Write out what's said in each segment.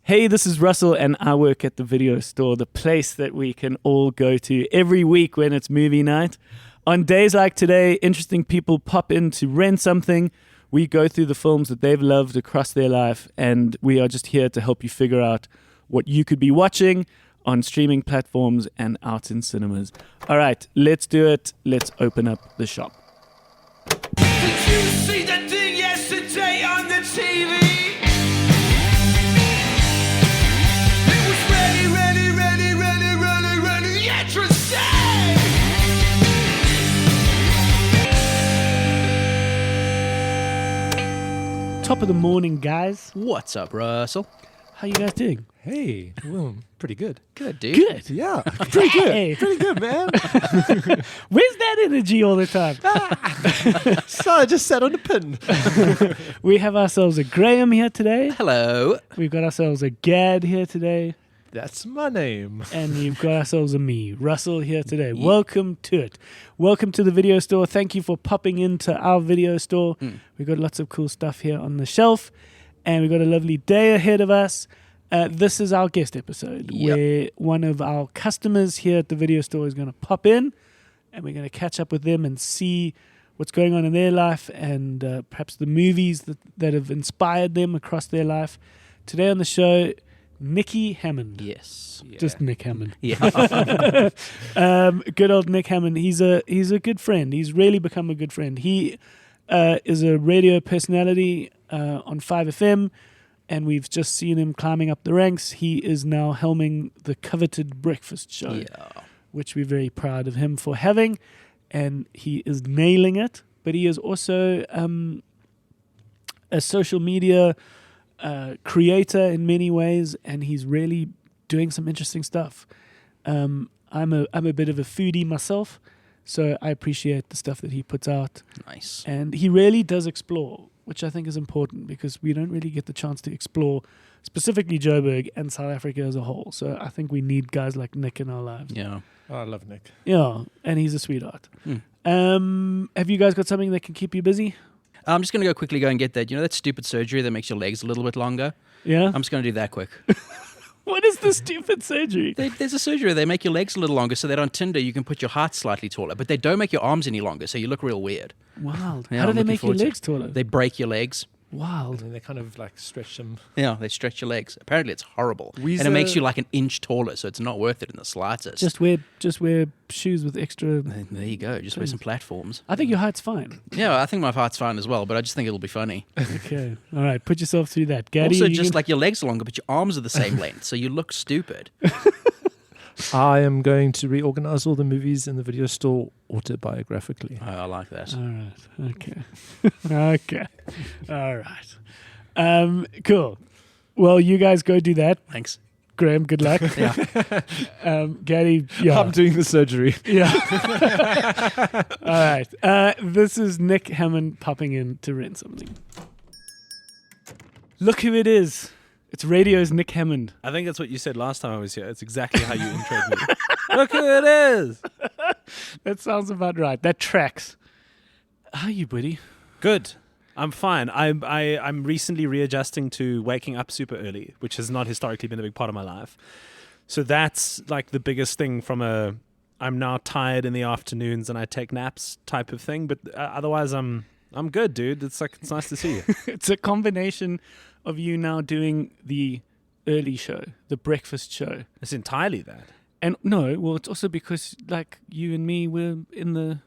Hey, this is Russell, and I work at the video store, the place that we can all go to every week when it's movie night. On days like today, interesting people pop in to rent something. We go through the films that they've loved across their life, and we are just here to help you figure out what you could be watching on streaming platforms and out in cinemas. All right, let's do it. Let's open up the shop. Did you see that thing yesterday on the TV? It was ready, interesting! Top of the morning, guys. What's up, Russell? How you guys doing? Hey, well, pretty good. Good, dude. Good. Yeah, pretty Hey. good. Pretty good, man. Where's that energy all the time? So I just sat on the pin. We have ourselves a Graham here today. Hello. We've got ourselves a Gad here today. That's my name. And you've got ourselves a me, Russell, here today. Yeah. Welcome to it. Welcome to the video store. Thank you for popping into our video store. We've got lots of cool stuff here on the shelf. And we've got a lovely day ahead of us. This is our guest episode where one of our customers here at the video store is going to pop in. And we're going to catch up with them and see what's going on in their life and perhaps the movies that have inspired them across their life. Today on the show, Nick Hamman. Yes. Yeah. Just Nick Hamman. Yeah. Good old Nick Hamman. He's a good friend. He's really become a good friend. He is a radio personality on 5FM, and we've just seen him climbing up the ranks. He is now helming the coveted breakfast show, which we're very proud of him for having, and he is nailing it. But he is also a social media creator in many ways, and he's really doing some interesting stuff. I'm a bit of a foodie myself, so I appreciate the stuff that he puts out. Nice. And he really does explore, which I think is important because we don't really get the chance to explore specifically Joburg and South Africa as a whole. So I think we need guys like Nick in our lives. Yeah. Oh, I love Nick. Yeah, and he's a sweetheart. Have you guys got something that can keep you busy? I'm just going to quickly go and get that. You know that stupid surgery that makes your legs a little bit longer? Yeah? I'm just going to do that quick. What is the stupid surgery? There's a surgery where they make your legs a little longer so that on Tinder you can put your heart slightly taller, but they don't make your arms any longer, so you look real weird. Wild. Yeah, How do I'm they looking make your forward to legs taller? They break your legs. Wild. And they kind of like stretch them. Yeah, they stretch your legs. Apparently it's horrible. Weezer. And it makes you like an inch taller, so it's not worth it in the slightest. Just wear shoes with extra. There you go. Just wear some platforms. I think your height's fine. Yeah, I think my heart's fine as well, but I just think it'll be funny. Okay. All right. Put yourself through that. Gaddy, Also, just like your legs are longer, but your arms are the same length, so you look stupid. I am going to reorganize all the movies in the video store autobiographically. Oh, I like that. All right. Okay. Okay. All right. Cool. Well, you guys go do that. Thanks. Graham, good luck. Yeah. Gaddy, yeah. I'm doing the surgery. Yeah. All right. This is Nick Hamman popping in to rent something. Look who it is. It's radio's Nick Hamman. I think that's what you said last time I was here. It's exactly how you introed me. Look who it is. That sounds about right. That tracks. How are you, buddy? Good. I'm fine. I'm recently readjusting to waking up super early, which has not historically been a big part of my life. So that's like the biggest thing from I'm now tired in the afternoons and I take naps type of thing. But otherwise, I'm good, dude. It's nice to see you. It's a combination of you now doing the early show, the breakfast show. It's entirely that. And no, well, it's also because like you and me, we're in the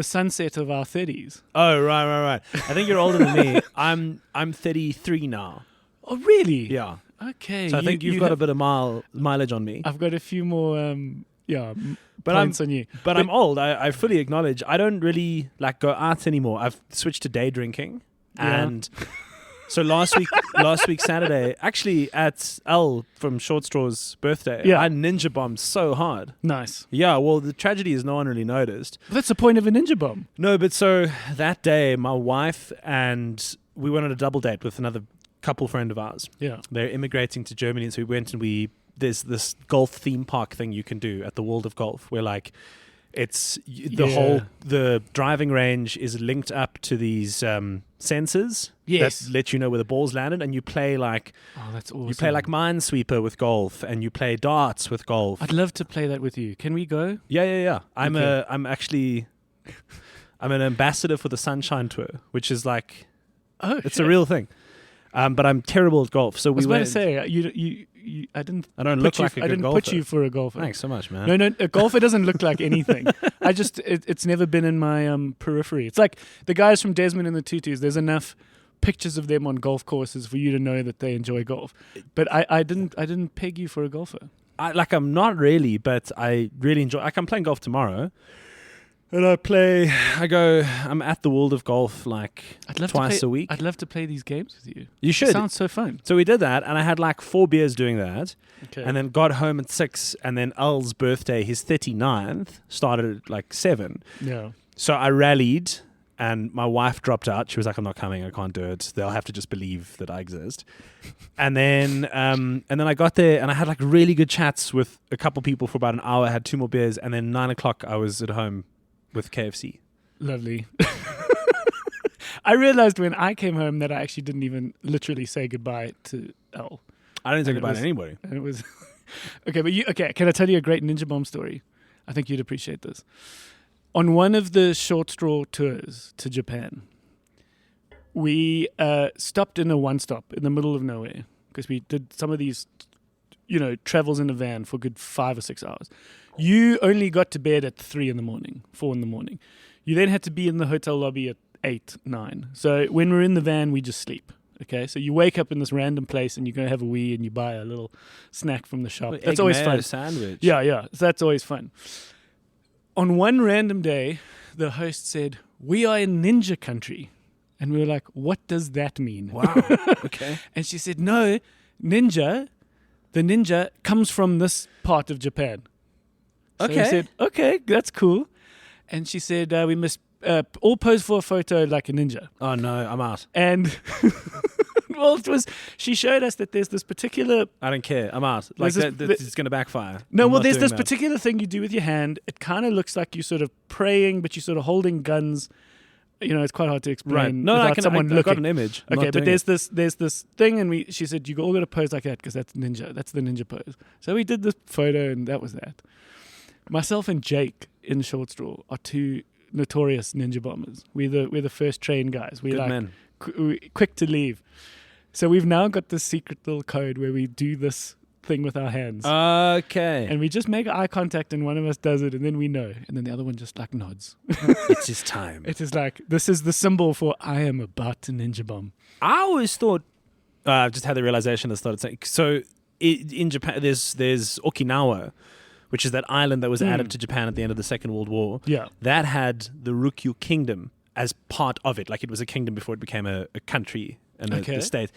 sunset of our 30s. Oh, right. I think you're older than me. I'm 33 now. Oh, really? Yeah. Okay. So I think you've got a bit of mileage on me. I've got a few more, But points on you. But I'm old. I fully acknowledge. I don't really like go out anymore. I've switched to day drinking, and so last week Saturday, actually at L from Short Straw's birthday, I ninja bombed so hard. Nice. Yeah. Well, the tragedy is no one really noticed. But that's the point of a ninja bomb. No, but so that day, my wife and we went on a double date with another couple friend of ours. Yeah. They're immigrating to Germany, and so we went and there's this golf theme park thing you can do at the World of Golf where like The driving range is linked up to these sensors Yes. that let you know where the ball's landed, and you play like that's awesome. you play like Minesweeper with golf, and you play darts with golf. I'd love to play that with you. Can we go? Yeah. I'm Okay. I'm an ambassador for the Sunshine Tour, which is like it's shit. a real thing. But I'm terrible at golf, so I was about to say I didn't. I don't put look you, like a I good didn't golfer. put you for a golfer. Thanks so much, man. No, a golfer doesn't look like anything. It's never been in my periphery. It's like the guys from Desmond and the Tutus. There's enough pictures of them on golf courses for you to know that they enjoy golf. But I didn't peg you for a golfer. I'm not really, but I really enjoy. Like I'm playing golf tomorrow, and I'm at the World of Golf I'd love twice to play, a week. I'd love to play these games with you. You should. It sounds so fun. So we did that, and I had like 4 beers doing that, Okay. and then got home at 6, and then Al's birthday, his 39th, started at like 7. Yeah. So I rallied, and my wife dropped out. She was like, "I'm not coming. I can't do it. They'll have to just believe that I exist." And then I got there, and I had like really good chats with a couple people for about an hour. I had 2 more beers, and then 9 o'clock I was at home with KFC. Lovely. I realized when I came home that I actually didn't even literally say goodbye to Elle. I didn't say And it goodbye was- to anybody. And it was okay, can I tell you a great Ninja Bomb story? I think you'd appreciate this. On one of the short straw tours to Japan, we stopped in a one stop in the middle of nowhere because we did some of these, travels in a van for a good 5 or 6 hours. You only got to bed at 4 in the morning. You then had to be in the hotel lobby at 8, 9. So when we're in the van, we just sleep. Okay, so you wake up in this random place and you go have a wee and you buy a little snack from the shop. That's always fun. Sandwich. Yeah. So that's always fun. On one random day, the host said, "We are in ninja country." And we were like, "What does that mean?" Wow. Okay. And she said, "No, the ninja comes from this part of Japan." So we Okay. said, "Okay, that's cool." And she said, "We must all pose for a photo like a ninja." Oh no, I'm out. And well, she showed us that there's this particular I don't care. I'm out. Like There's this- it's going to backfire. No, I'm well, not there's doing this that. particular thing you do with your hand. It kind of looks like you're sort of praying, but you're sort of holding guns. It's quite hard to explain Right. No, without someone I looking. got an image. I'm Okay, not but doing there's this thing, and she said you all got to pose like that because that's ninja. That's the ninja pose. So we did this photo, and that was that. Myself and Jake in Short Straw are 2 notorious ninja bombers. We're the first train guys. We're Good like men. quick to leave. So we've now got this secret little code where we do this thing with our hands. Okay. And we just make eye contact and one of us does it and then we know. And then the other one just like nods. It's his time. It is like, this is the symbol for I am about to ninja bomb. I always thought, I've just had the realization that started saying, so in Japan, there's Okinawa, which is that island that was added to Japan at the end of the Second World War. Yeah. That had the Ryukyu Kingdom as part of it. Like it was a kingdom before it became a country and a state.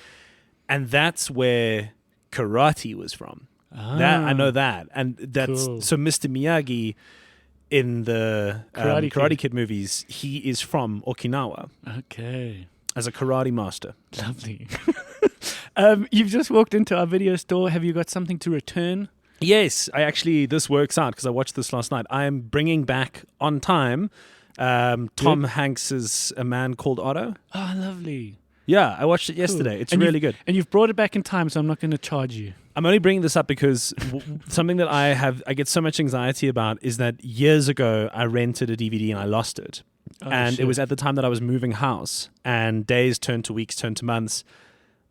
And that's where karate was from. That I know that. And that's Cool. so Mr. Miyagi in the Karate Kid movies, he is from Okinawa Okay. as a karate master. Lovely. You've just walked into our video store. Have you got something to return? Yes, this works out because I watched this last night. I am bringing back on time Tom Hanks's A Man Called Otto. Oh, lovely. Yeah, I watched it yesterday. Cool. It's And really good. And you've brought it back in time, so I'm not going to charge you. I'm only bringing this up because something that I get so much anxiety about is that years ago I rented a DVD and I lost it. And shit. it was at the time that I was moving house and days turned to weeks, turned to months.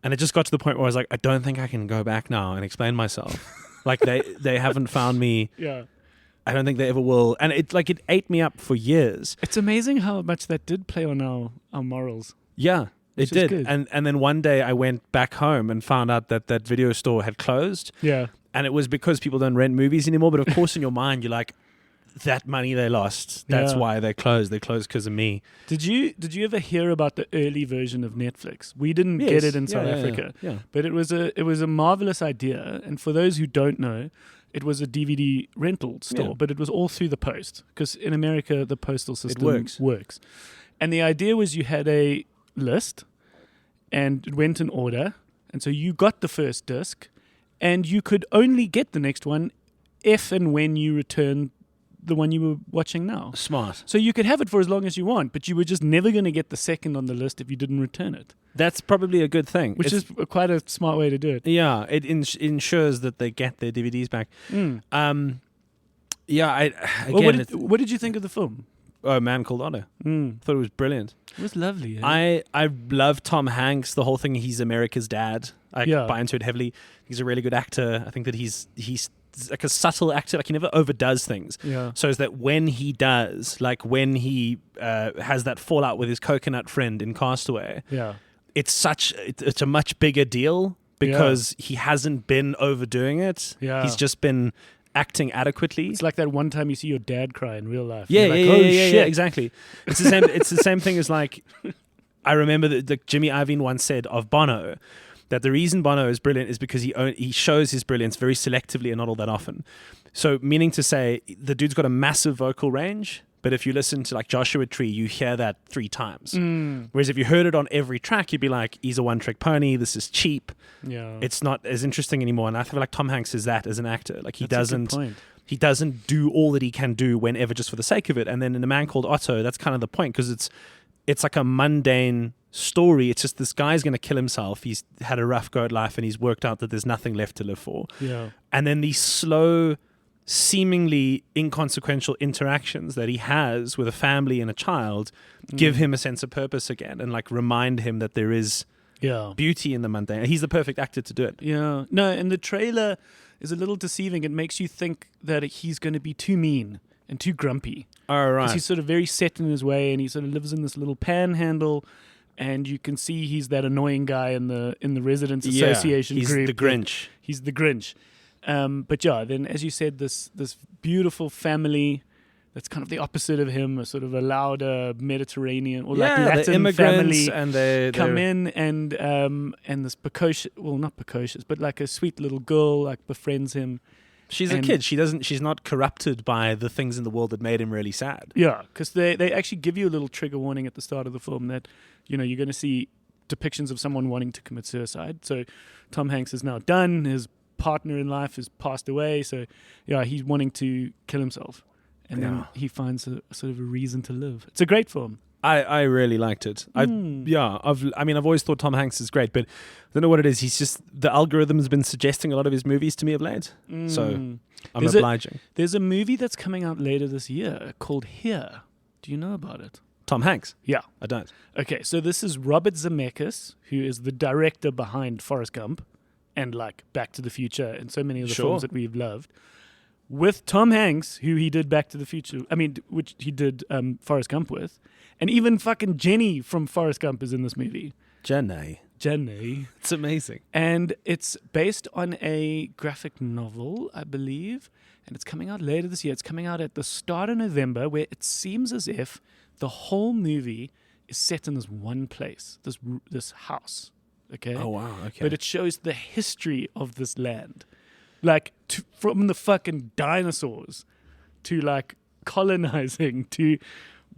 And it just got to the point where I was like, I don't think I can go back now and explain myself. Like they haven't found me. Yeah. I don't think they ever will. And it ate me up for years. It's amazing how much that did play on our morals. Yeah, Which it is did. good. And then one day I went back home and found out that video store had closed. Yeah. And it was because people don't rent movies anymore. But of course, in your mind, you're like, that money they lost, that's Yeah. why they closed. They closed because of me. Did you ever hear about the early version of Netflix? We didn't get it in South Africa. Yeah. But it was a marvelous idea, and for those who don't know, it was a DVD rental store, Yeah. but it was all through the post because in America the postal system works. And the idea was you had a list, and it went in order, and so you got the first disc, and you could only get the next one if and when you returned the one you were watching now. Smart. So you could have it for as long as you want, but you were just never going to get the second on the list if you didn't return it, That's probably a good thing. which is quite a smart way to do it. Yeah, it ensures that they get their DVDs back. Yeah, Well, again, what did you think of the film? A Man Called Otto. Thought it was brilliant. It was lovely. Eh? I love Tom Hanks. The whole thing, he's America's dad. I buy into it heavily. He's a really good actor. I think that he's like a subtle actor. Like he never overdoes things. Yeah. So is that when he does, like when he has that fallout with his coconut friend in Castaway, Yeah. it's a much bigger deal because he hasn't been overdoing it. Yeah. He's just been acting adequately. It's like that one time you see your dad cry in real life. Yeah, You're like, yeah, oh, yeah, shit. exactly. It's the same. It's the same thing as like I remember that Jimmy Iovine once said of Bono that the reason Bono is brilliant is because he shows his brilliance very selectively and not all that often. So meaning to say, the dude's got a massive vocal range, but if you listen to like Joshua Tree, you hear that 3 times. Whereas if you heard it on every track, you'd be like, he's a one-trick pony. This is cheap. Yeah. It's not as interesting anymore. And I feel like Tom Hanks is that as an actor. Like That's a good point. he doesn't do all that he can do whenever just for the sake of it. And then in A Man Called Otto, that's kind of the point because it's like a mundane story. It's just this guy's going to kill himself. He's had a rough go at life and he's worked out that there's nothing left to live for. Yeah. And then these slow, seemingly inconsequential interactions that he has with a family and a child give him a sense of purpose again and like remind him that there is Yeah. beauty in the mundane. He's the perfect actor to do it. Yeah. No, and the trailer is a little deceiving. It makes you think that he's going to be too mean and too grumpy. All Because he's sort of very set in his way and he sort of lives in this little panhandle. And you can see he's that annoying guy in the Residents Association he's group. the Grinch. He's the Grinch. But yeah, then as you said, this beautiful family that's kind of the opposite of him, a sort of a louder Mediterranean or like the Latin immigrants family and they come in and this precocious, well, not precocious, but like a sweet little girl like befriends him. She's a kid. She's not corrupted by the things in the world that made him really sad. Yeah, because they actually give you a little trigger warning at the start of the film that, you know, you're going to see depictions of someone wanting to commit suicide. So Tom Hanks is now done. His partner in life has passed away. So, yeah, he's wanting to kill himself. And then he finds a sort of a reason to live. It's a great film. I really liked it. I've always thought Tom Hanks is great, but I don't know what it is. He's just, the algorithm's been suggesting a lot of his movies to me of late. So I'm obliging. There's a movie that's coming out later this year called Here. Do you know about it? Tom Hanks? Yeah. I don't. Okay, so this is Robert Zemeckis, who is the director behind Forrest Gump and like Back to the Future and so many of the films that we've loved, with Tom Hanks, who he did Back to the Future, which he did Forrest Gump with, and even fucking Jenny from Forrest Gump is in this movie. Jenny. It's amazing. And it's based on a graphic novel, I believe, and it's coming out later this year. It's coming out at the start of November, where it seems as if the whole movie is set in this one place, this house. Okay. Oh wow. Okay. But it shows the history of this land, like from the fucking dinosaurs to like colonizing to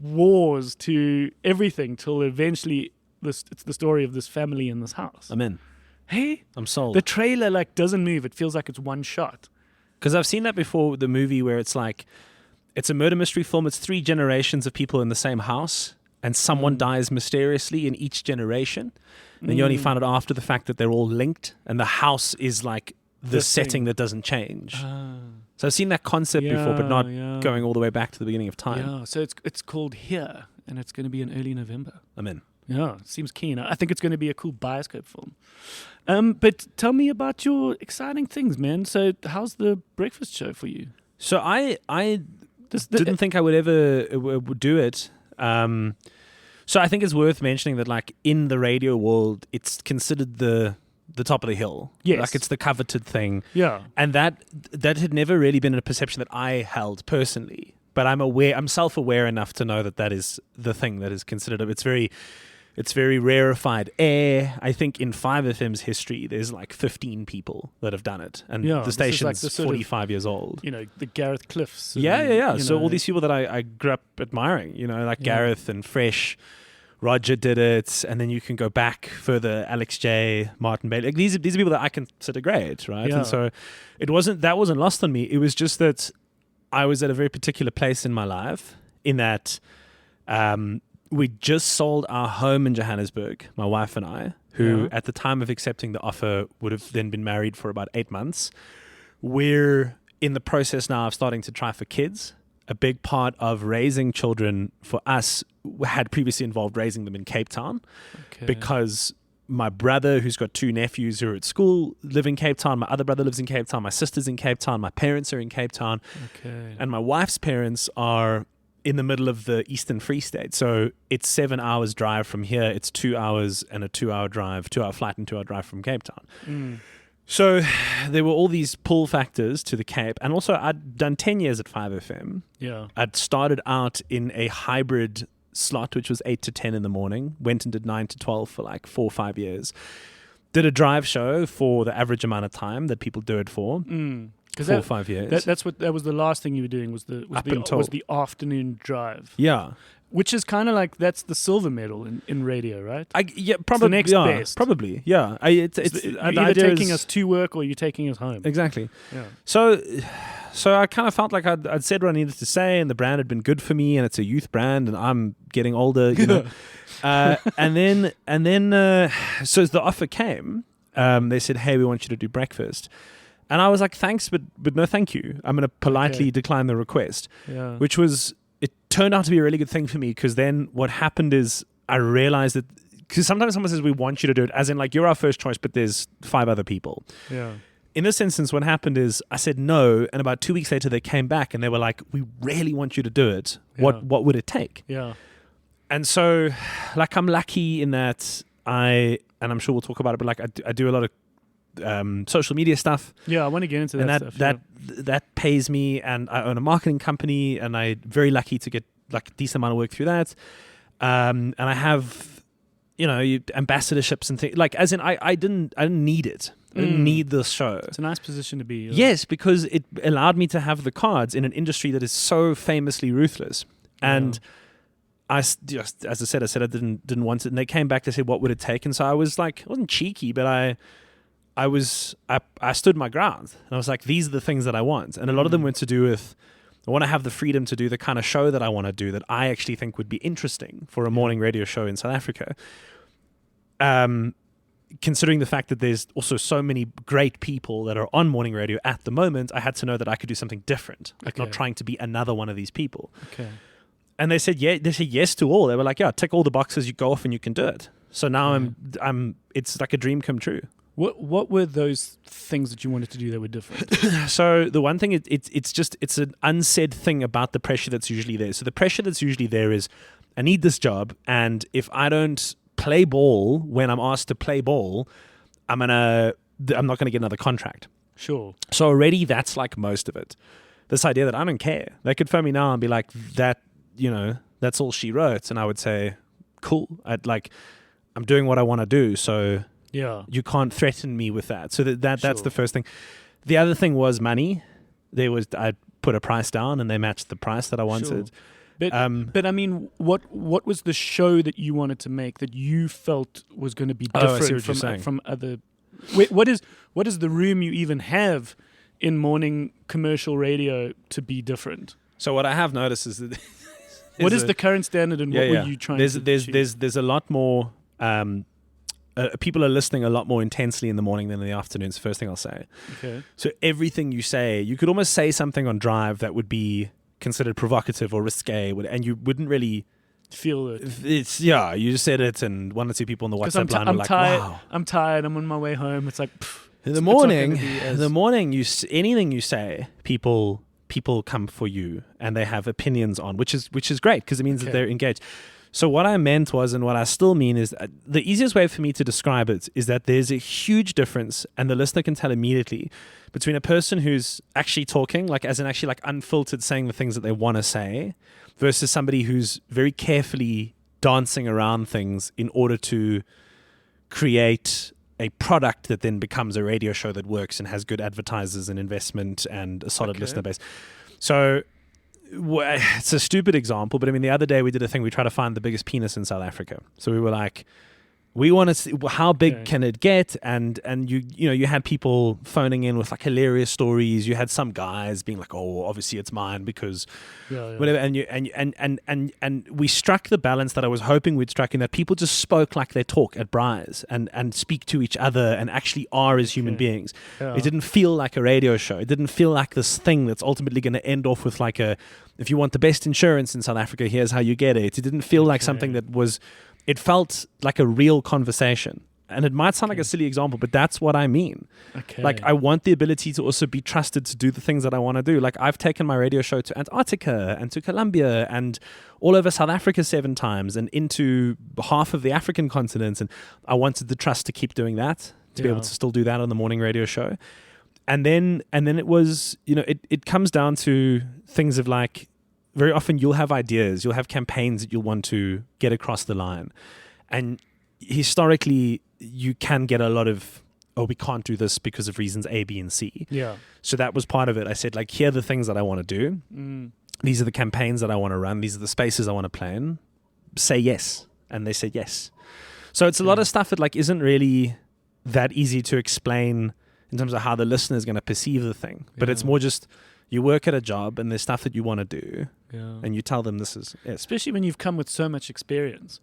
wars to everything, till eventually it's the story of this family in this house. I'm in. Hey, I'm sold. the trailer like doesn't move. It feels like it's one shot. Because I've seen that before with the movie where it's like, it's a murder mystery film. It's 3 generations of people in the same house, and someone dies mysteriously in each generation. And then you only find out after the fact that they're all linked, and the house is like the setting that doesn't change. So I've seen that concept before, but not going all the way back to the beginning of time. Yeah, so it's called Here, and it's going to be in early November. I'm in. Yeah, seems keen. I think it's going to be a cool bioscope film. But tell me about your exciting things, man. So how's the breakfast show for you? So I didn't think I would ever would do it. So I think it's worth mentioning that, like, in the radio world, it's considered the top of the hill. Yes. Like, it's the coveted thing. Yeah. And that had never really been a perception that I held personally. But I'm self-aware enough to know that is the thing that is considered. It's very rarefied air. I think in 5FM's history, there's like 15 people that have done it. And the station's like 45 years old. You know, the Gareth Cliffs. Yeah. So all these people that I grew up admiring, you know, like Gareth and Fresh, Roger did it. And then you can go back further, Alex J, Martin Bailey. Like these are people that I consider great, right? Yeah. And so that wasn't lost on me. It was just that I was at a very particular place in my life in that we just sold our home in Johannesburg, my wife and I, who at the time of accepting the offer would have then been married for about 8 months. We're in the process now of starting to try for kids. A big part of raising children for us had previously involved raising them in Cape Town because my brother, who's got 2 nephews who are at school, live in Cape Town. My other brother lives in Cape Town. My sister's in Cape Town. My parents are in Cape Town. And my wife's parents are in the middle of the Eastern Free State. So it's 7 hours drive from here. It's 2 hours and a 2-hour drive, 2-hour flight and 2-hour drive from Cape Town. So there were all these pull factors to the Cape. And also I'd done 10 years at 5FM. Yeah. I'd started out in a hybrid slot, which was 8 to 10 in the morning, went and did 9 to 12 for like 4 or 5 years. Did a drive show for the average amount of time that people do it for. 4 or 5 years. That was the last thing you were doing was the afternoon drive. Yeah. Which is kind of like that's the silver medal in radio, right? Probably the next best. Probably, yeah. It's you're either taking us to work or you're taking us home. Exactly. Yeah. So I kind of felt like I'd said what I needed to say, and the brand had been good for me, and it's a youth brand, and I'm getting older, you know. and then so as the offer came, they said, "Hey, we want you to do breakfast." And I was like, thanks, but no thank you. I'm going to politely decline the request, which it turned out to be a really good thing for me, because then what happened is I realized that, because sometimes someone says, we want you to do it, as in like, you're our first choice, but there's 5 other people. Yeah. In this instance, what happened is I said no, and about 2 weeks later, they came back and they were like, we really want you to do it. Yeah. What would it take? Yeah. And so, like, I'm lucky in that and I'm sure we'll talk about it, but like I do a lot of social media stuff. Yeah, I want to get into that stuff. That pays me, and I own a marketing company, and I'm very lucky to get like a decent amount of work through that. And I have, ambassadorships and things. Like, as in, I didn't need it. I didn't need this show. It's a nice position to be. Yes, because it allowed me to have the cards in an industry that is so famously ruthless. And I just, as I said I didn't want it, and they came back to say, what would it take? And so I was like, I wasn't cheeky, but I stood my ground, and I was like, these are the things that I want. And a lot of them were to do with, I want to have the freedom to do the kind of show that I want to do, that I actually think would be interesting for a morning radio show in South Africa. Considering the fact that there's also so many great people that are on morning radio at the moment, I had to know that I could do something different, like not trying to be another one of these people. Okay. And they said yes to all. They were like, yeah, tick all the boxes, you go off and you can do it. So now I'm it's like a dream come true. What were those things that you wanted to do that were different? So the one thing, it's an unsaid thing about the pressure that's usually there. So the pressure that's usually there is, I need this job, and if I don't play ball when I'm asked to play ball, I'm not gonna get another contract. Sure. So already that's like most of it. This idea that I don't care. They could phone me now and be like, that's all she wrote, and I would say, cool. I'm doing what I want to do, so yeah, you can't threaten me with that. So that's Sure. the first thing. The other thing was money. I put a price down, and they matched the price that I wanted. Sure. But I mean, what was the show that you wanted to make that you felt was going to be I see different what you're saying. from other? What is the room you even have in morning commercial radio to be different? So what I have noticed is that what is the current standard, and what were you trying to achieve? There's a lot more. People are listening a lot more intensely in the morning than in the afternoon. It's the first thing I'll say. Okay. So everything you say, you could almost say something on drive that would be considered provocative or risque, and you wouldn't really feel it. You just said it, and 1 or 2 people on the WhatsApp line were like, tired. wow. I'm tired. I'm on my way home. It's like, in the morning, anything you say, people come for you, and they have opinions on, which is great, because it means that they're engaged. So what I meant was, and what I still mean is, the easiest way for me to describe it is that there's a huge difference, and the listener can tell immediately, between a person who's actually talking, like as in actually like unfiltered, saying the things that they want to say, versus somebody who's very carefully dancing around things in order to create a product that then becomes a radio show that works and has good advertisers and investment and a solid listener base. So it's a stupid example, but I mean, the other day we did a thing, we tried to find the biggest penis in South Africa. So we were like, We want to see how big Okay. can it get, and you had people phoning in with like hilarious stories. You had some guys being like, "Oh, obviously it's mine because whatever." And we struck the balance that I was hoping we'd struck, in that people just spoke like they talk at Briars and speak to each other and actually are as human Okay. beings. Yeah. It didn't feel like a radio show. It didn't feel like this thing that's ultimately going to end off with like if you want the best insurance in South Africa, here's how you get it. It didn't feel like Okay. something that was. It felt like a real conversation. And it might sound like a silly example, but that's what I mean. Okay. Like, I want the ability to also be trusted to do the things that I want to do. Like, I've taken my radio show to Antarctica and to Colombia and all over South Africa 7 times and into half of the African continent. And I wanted the trust to keep doing that, to be able Yeah. to still do that on the morning radio show. And then it was, it comes down to things of like, very often you'll have ideas, you'll have campaigns that you'll want to get across the line. And historically, you can get a lot of, oh, we can't do this because of reasons A, B, and C. Yeah. So that was part of it. I said, like, here are the things that I want to do. These are the campaigns that I want to run. These are the spaces I want to play in. Say yes. And they said yes. So it's a lot of stuff that like isn't really that easy to explain in terms of how the listener is going to perceive the thing. But it's Yeah. more just, you work at a job and there's stuff that you want to do. Yeah. And you tell them this is yes. Especially when you've come with so much experience,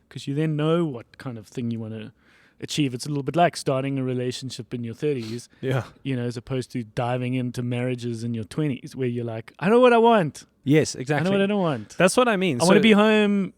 because you then know what kind of thing you want to achieve. It's a little bit like starting a relationship in your 30s, Yeah. as opposed to diving into marriages in your 20s, where you're like, I know what I want. Yes, I exactly. know what I don't want. That's what I mean. I want to be home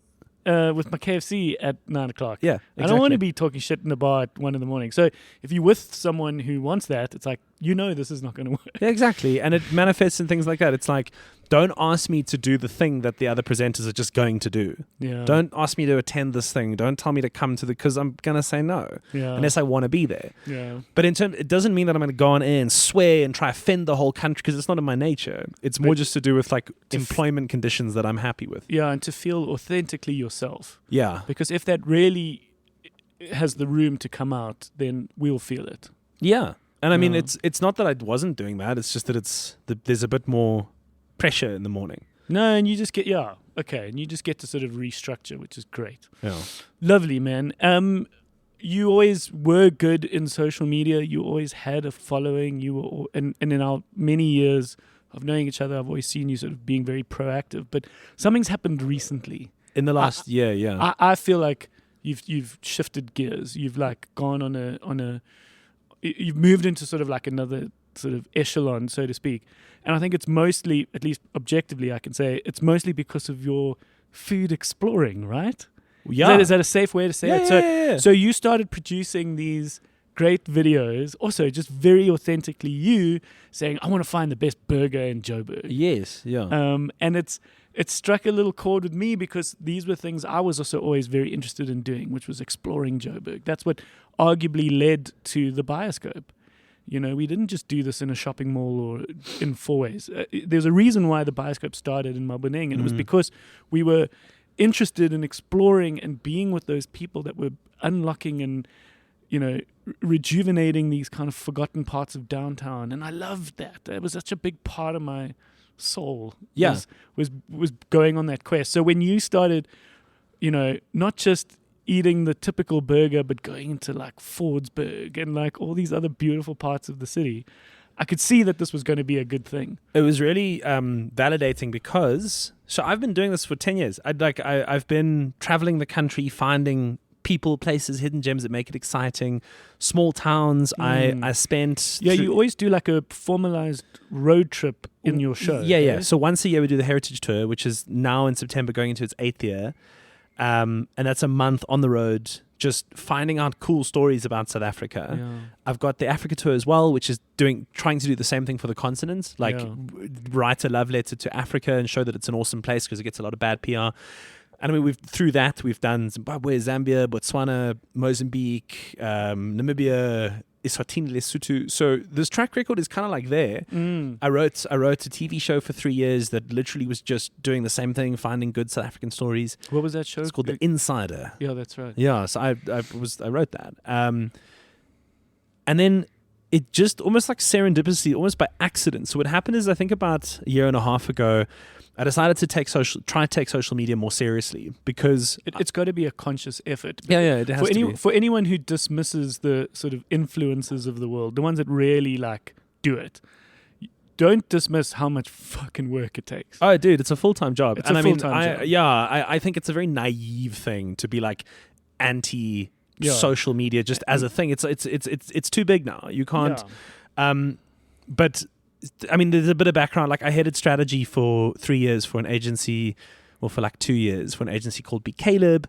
with my KFC at 9 o'clock. Yeah, I don't want to exactly. be talking shit in the bar at 1 a.m. So if you're with someone who wants that, it's like, this is not going to work. Yeah, exactly. And it manifests in things like that. It's like, don't ask me to do the thing that the other presenters are just going to do. Yeah. Don't ask me to attend this thing. Don't tell me to come to because I'm going to say no. Yeah. Unless I want to be there. Yeah. But it doesn't mean that I'm going to go on air and swear and try to offend the whole country, because it's not in my nature. It's more But just to do with like to employment conditions that I'm happy with. Yeah, and to feel authentically yourself. Yeah. Because if that really has the room to come out, then we'll feel it. Yeah. And I mean, Yeah. it's not that I wasn't doing that. It's just that there's a bit more pressure in the morning. No, and you just get, and you just get to sort of restructure, which is great. Yeah. Lovely, man. You always were good in social media. You always had a following. You were, and in our many years of knowing each other, I've always seen you sort of being very proactive. But something's happened recently. In the last year, yeah. I feel like you've shifted gears. You've like gone on a you've moved into sort of like another sort of echelon, so to speak. And I think it's mostly, at least objectively, I can say it's mostly because of your food exploring, right? Yeah. Is that a safe way to say it? Yeah. So you started producing these great videos, also just very authentically you saying, I want to find the best burger in Joburg. Yes, yeah. And it struck a little chord with me because these were things I was also always very interested in doing, which was exploring Joburg. That's what arguably led to the Bioscope. We didn't just do this in a shopping mall or in Fourways. There's a reason why the Bioscope started in Mabuning, and it was because we were interested in exploring and being with those people that were unlocking and, rejuvenating these kind of forgotten parts of downtown. And I loved that. It was such a big part of my soul. Yeah. Was going on that quest. So when you started, not just eating the typical burger, but going into like Fordsburg and like all these other beautiful parts of the city, I could see that this was going to be a good thing. It was really validating because I've been doing this for 10 years. I've been traveling the country, finding people, places, hidden gems that make it exciting, small towns. I spent You always do like a formalized road trip in your show. Yeah. right? So once a year we do the Heritage Tour, which is now in September going into its 8th year. And that's a month on the road, just finding out cool stories about South Africa. Yeah. I've got the Africa Tour as well, which is trying to do the same thing for the continent, like write a love letter to Africa and show that it's an awesome place because it gets a lot of bad PR. And I mean, through that, we've done Zimbabwe, Zambia, Botswana, Mozambique, Namibia, Eswatini, Lesotho. So this track record is kind of like there. I wrote a TV show for 3 years that literally was just doing the same thing, finding good South African stories. What was that show? It's called The Insider. Yeah, that's right. Yeah, so I wrote that. And then it just almost like serendipity, almost by accident. So what happened is, I think about a year and a half ago, I decided to try to take social media more seriously because It's got to be a conscious effort. it has to be. For anyone who dismisses the sort of influences of the world, the ones that really like do it, don't dismiss how much fucking work it takes. Oh, dude, it's a full-time job. It's a full-time job. I think it's a very naive thing to be like anti social media just as a thing. It's too big now. You can't. But I mean, there's a bit of background. Like, I headed strategy for 3 years for an agency, or for like 2 years for an agency called Be Caleb,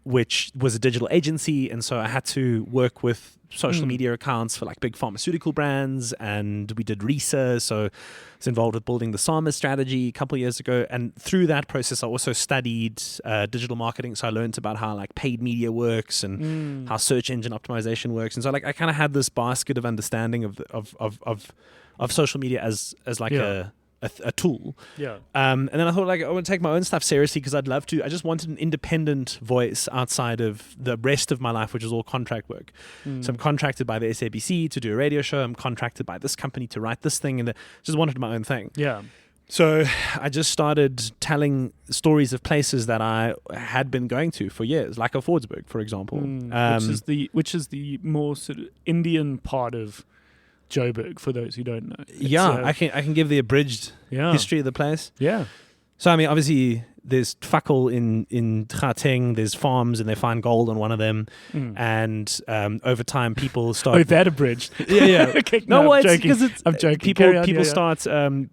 which was a digital agency, and so I had to work with social media accounts for like big pharmaceutical brands, and we did research. So I was involved with building the SAMA strategy a couple of years ago, and through that process, I also studied digital marketing. So I learned about how like paid media works and how search engine optimization works, and so like I kind of had this basket of understanding of social media as like a tool. And then I thought, like, I want to take my own stuff seriously because I'd love to. I just wanted an independent voice outside of the rest of my life, which is all contract work. So I'm contracted by the SABC to do a radio show. I'm contracted by this company to write this thing, and just wanted my own thing. So I just started telling stories of places that I had been going to for years, like Fordsburg, for example. Which is the more sort of Indian part of Joburg, for those who don't know. I can give the abridged history of the place. So I mean, obviously there's fuck all in Gauteng. There's farms, and they find gold on one of them. And over time, people start. Oh, that abridged. Okay, no, I'm it's joking. because it's I'm joking. People start kind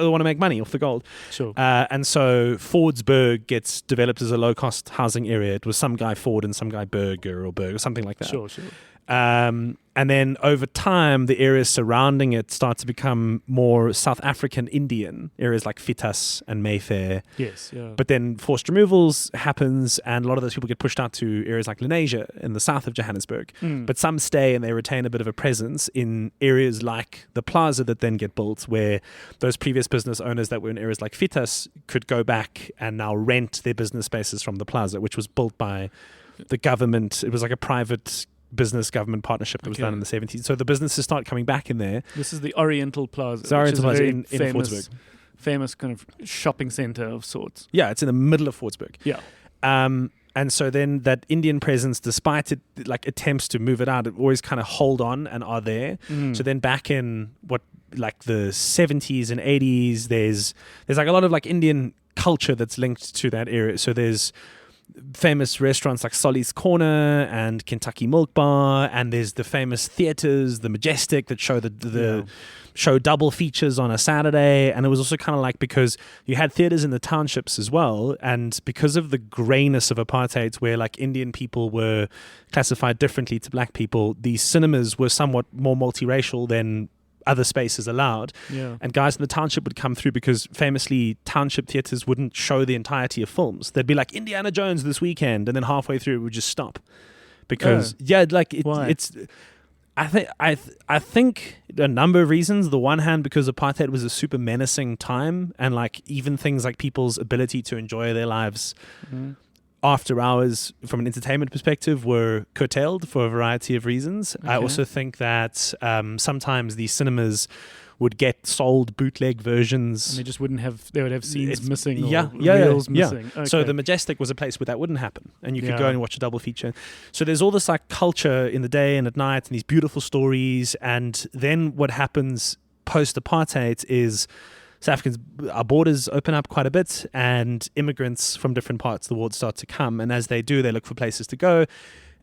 of want to make money off the gold. Sure. And so Fordsburg gets developed as a low cost housing area. It was some guy Ford and some guy Berger or something like that. Sure. And then over time, the areas surrounding it start to become more South African Indian areas like Fitas and Mayfair. Yes, But then forced removals happens, and a lot of those people get pushed out to areas like Lenasia in the south of Johannesburg. But some stay and they retain a bit of a presence in areas like the plaza that then get built, where those previous business owners that were in areas like Fitas could go back and now rent their business spaces from the plaza, which was built by the government. It was like a private business government partnership that was done in the 70s. So the businesses start coming back in there. This is the Oriental Plaza. It's the Oriental Plaza in famous, Fordsburg. Famous kind of shopping center of sorts. Yeah, it's in the middle of Fordsburg. Yeah. And so then that Indian presence, despite it like attempts to move it out, it always kind of hold on and are there. So then back in like the 70s and 80s, there's like a lot of like Indian culture that's linked to that area. So there's famous restaurants like Solly's Corner and Kentucky Milk Bar, and there's the famous theaters, the Majestic, that show show double features on a Saturday. And it was also kind of like, because you had theaters in the townships as well, and because of the grayness of apartheid, where like Indian people were classified differently to black people, these cinemas were somewhat more multiracial than other spaces allowed. And guys in the township would come through, because famously township theaters wouldn't show the entirety of films. They'd be like Indiana Jones this weekend, and then halfway through it would just stop, because it's I think a number of reasons. The one hand, because apartheid was a super menacing time, and like even things like people's ability to enjoy their lives after hours from an entertainment perspective were curtailed for a variety of reasons. I also think that sometimes these cinemas would get sold bootleg versions. And they just wouldn't have, they would have scenes missing or reels missing. Okay. So the Majestic was a place where that wouldn't happen, and you could go and watch a double feature. So there's all this like culture in the day and at night, and these beautiful stories. And then what happens post-apartheid is South Africans, our borders open up quite a bit, and immigrants from different parts of the world start to come. And as they do, they look for places to go.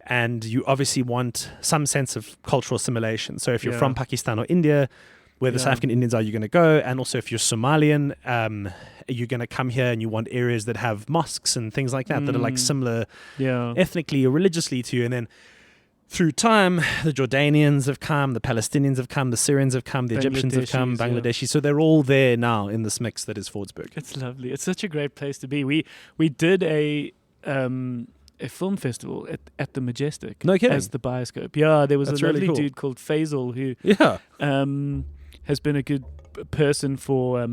And you obviously want some sense of cultural assimilation. So if you're from Pakistan or India, where the South African Indians are, you're going to go. And also if you're Somalian, you're going to come here, and you want areas that have mosques and things like that that are like similar ethnically or religiously to you. And then through time, the Jordanians have come, the Palestinians have come, the Syrians have come, the Egyptians have come, Bangladeshis. So they're all there now in this mix that is Fordsburg. It's lovely. It's such a great place to be. We did a film festival at the Majestic. No kidding. As the Bioscope. Yeah, there was That's a lovely really cool. dude called Faisal who has been a good person for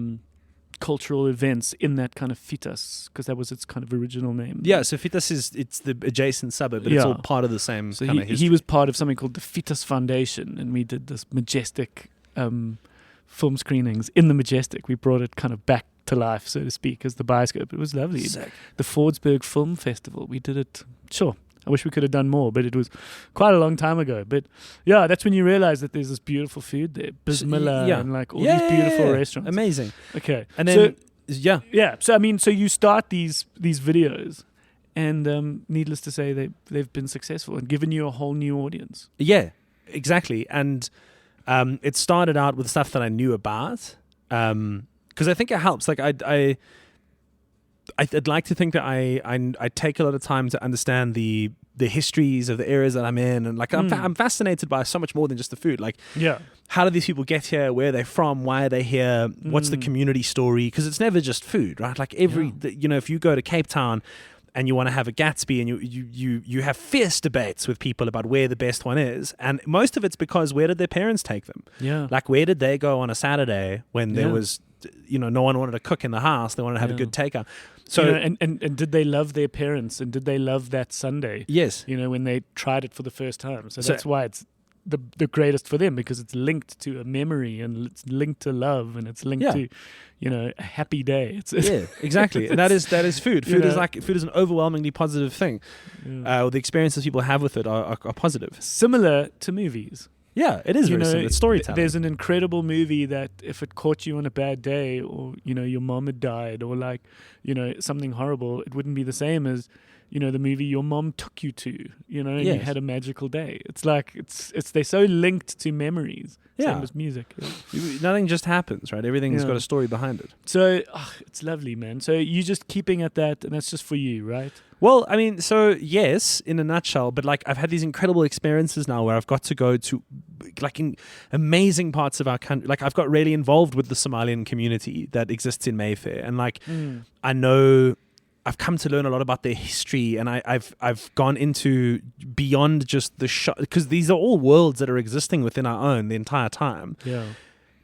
cultural events in that kind of Fitas, because that was its kind of original name. Yeah, so Fitas it's the adjacent suburb, but it's all part of the same So kind of history. he was part of something called the Fitas Foundation, and we did this majestic film screenings in the Majestic. We brought it kind of back to life, so to speak, as the bioscope. It was lovely. Sick. The Fordsburg Film Festival, we did it. Sure, I wish we could have done more, but it was quite a long time ago. But yeah, that's when you realize that there's this beautiful food there, Bismillah, and like all these beautiful restaurants. Amazing. Okay, And then so I mean, so you start these videos, and needless to say, they've been successful and given you a whole new audience. Yeah, exactly. And it started out with stuff that I knew about, because I think it helps. Like I'd like to think that I take a lot of time to understand the histories of the areas that I'm in, and like I'm fascinated by so much more than just the food. Like, how do these people get here? Where are they from? Why are they here? What's the community story? Because it's never just food, right? Like if you go to Cape Town and you want to have a Gatsby, and you have fierce debates with people about where the best one is, and most of it's because where did their parents take them? Yeah, like where did they go on a Saturday when there was, no one wanted to cook in the house, they wanted to have a good takeout. So and did they love their parents, and did they love that Sunday? Yes, when they tried it for the first time. So that's why it's the greatest for them, because it's linked to a memory, and it's linked to love, and it's linked to a happy day. Yeah, exactly. And that is food. Food is an overwhelmingly positive thing. The experiences people have with it are positive. Similar to movies. Yeah, it is very similar. It's storytelling. There's an incredible movie that if it caught you on a bad day, or your mom had died, or like something horrible, it wouldn't be the same as the movie your mom took you to, and you had a magical day. It's like they're so linked to memories. Same as music. Nothing just happens, right? Everything's got a story behind it. So it's lovely, man. So you're just keeping at that, and that's just for you, right? Well, I mean, so yes, in a nutshell, but like I've had these incredible experiences now where I've got to go to like in amazing parts of our country. Like I've got really involved with the Somalian community that exists in Mayfair, and like I know I've come to learn a lot about their history, and I've gone into beyond just the shot, because these are all worlds that are existing within our own the entire time. Yeah.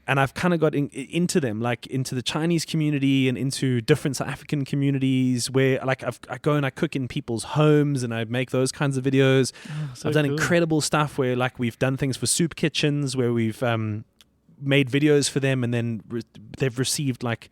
And I've kind of got into them, like into the Chinese community and into different South African communities where like I go and I cook in people's homes and I make those kinds of videos. I've done incredible stuff where like we've done things for soup kitchens where we've made videos for them, and then they've received like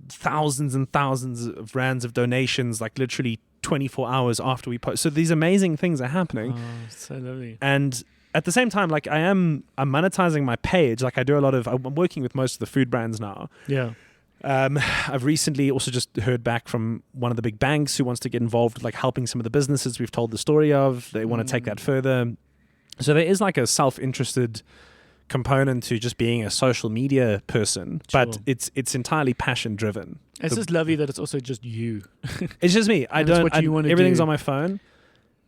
thousands and thousands of rands of donations, like literally 24 hours after we post. So these amazing things are happening. Oh, so lovely. And at the same time, like I'm monetizing my page. Like I'm working with most of the food brands now. Yeah. I've recently also just heard back from one of the big banks who wants to get involved with like helping some of the businesses we've told the story of. They want to take that further. So there is like a self-interested component to just being a social media person, but it's entirely passion driven. It's just lovely that it's also just you. It's just me. Everything's on my phone.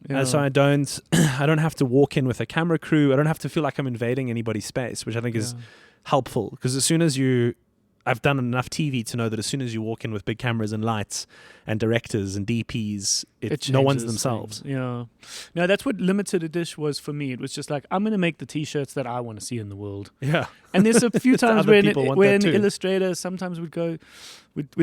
Yeah. So I don't have to walk in with a camera crew. I don't have to feel like I'm invading anybody's space, which I think is helpful, because I've done enough TV to know that as soon as you walk in with big cameras and lights and directors and DPs, no one's themselves. Things. Yeah. No, that's what limited edition was for me. It was just like, I'm going to make the T-shirts that I want to see in the world. Yeah. And there's a few times where an illustrator sometimes would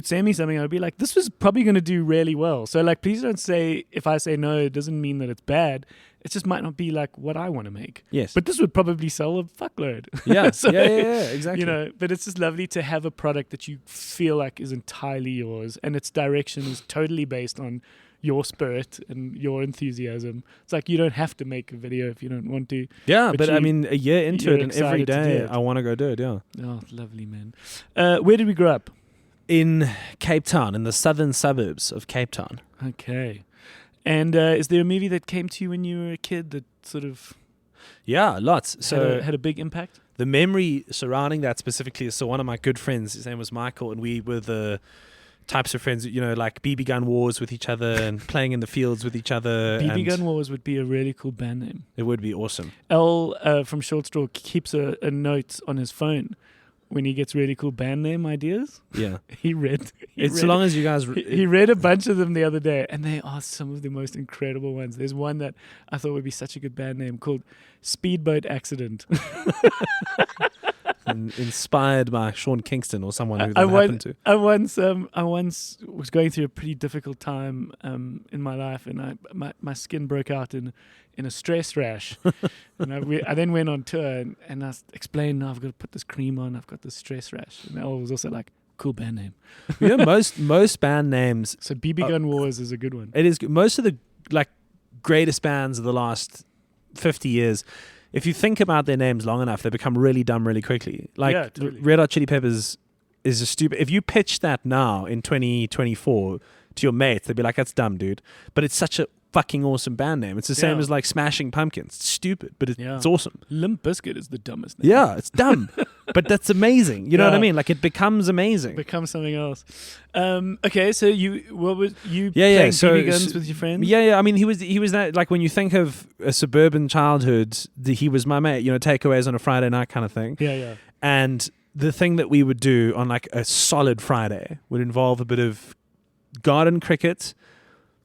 send me something, I'd be like, this was probably going to do really well. So like, please don't say, if I say no, it doesn't mean that it's bad. It just might not be like what I want to make. Yes. But this would probably sell a fuckload. Yeah. So, yeah, exactly. But it's just lovely to have a product that you feel like is entirely yours, and its direction is totally based on your spirit and your enthusiasm. It's like you don't have to make a video if you don't want to. Yeah, but I mean, a year into it, and every day I want to go do it. Yeah. Oh, lovely, man. Where did we grow up? In Cape Town, in the southern suburbs of Cape Town. Okay. And is there a movie that came to you when you were a kid that sort of... Yeah, lots. So had a big impact? The memory surrounding that specifically is, so one of my good friends, his name was Michael, and we were the types of friends, like BB gun wars with each other and playing in the fields with each other. BB gun wars would be a really cool band name. It would be awesome. L from Short Straw keeps a note on his phone when he gets really cool band name ideas. Yeah. He read a bunch of them the other day, and they are some of the most incredible ones. There's one that I thought would be such a good band name called Speedboat Accident. inspired by Sean Kingston or someone who I that happened to. I once was going through a pretty difficult time in my life, and my skin broke out in a stress rash. And I then went on tour, and I explained, no, I've got to put this cream on, I've got this stress rash. And I was also like, cool band name. You know, most band names. So BB Gun Wars is a good one. It is most of the like greatest bands of the last 50 years. If you think about their names long enough, they become really dumb really quickly. Like Yeah, totally. Red Hot Chili Peppers is a stupid. If you pitch that now in 2024 to your mates, they'd be like, "That's dumb, dude." But it's such a fucking awesome band name. It's the same Yeah. as like Smashing Pumpkins. It's stupid, but it's Yeah. awesome. Limp Bizkit is the dumbest name. Yeah, it's dumb, but that's amazing. You know what I Yeah. mean? Like it becomes amazing. Become something else. Okay, so what was you Yeah. playing So- BB guns so- with your friends? Yeah. I mean, he was that like when you think of a suburban childhood, he was my mate. You know, takeaways on a Friday night kind of thing. Yeah. And the thing that we would do on like a solid Friday would involve a bit of garden cricket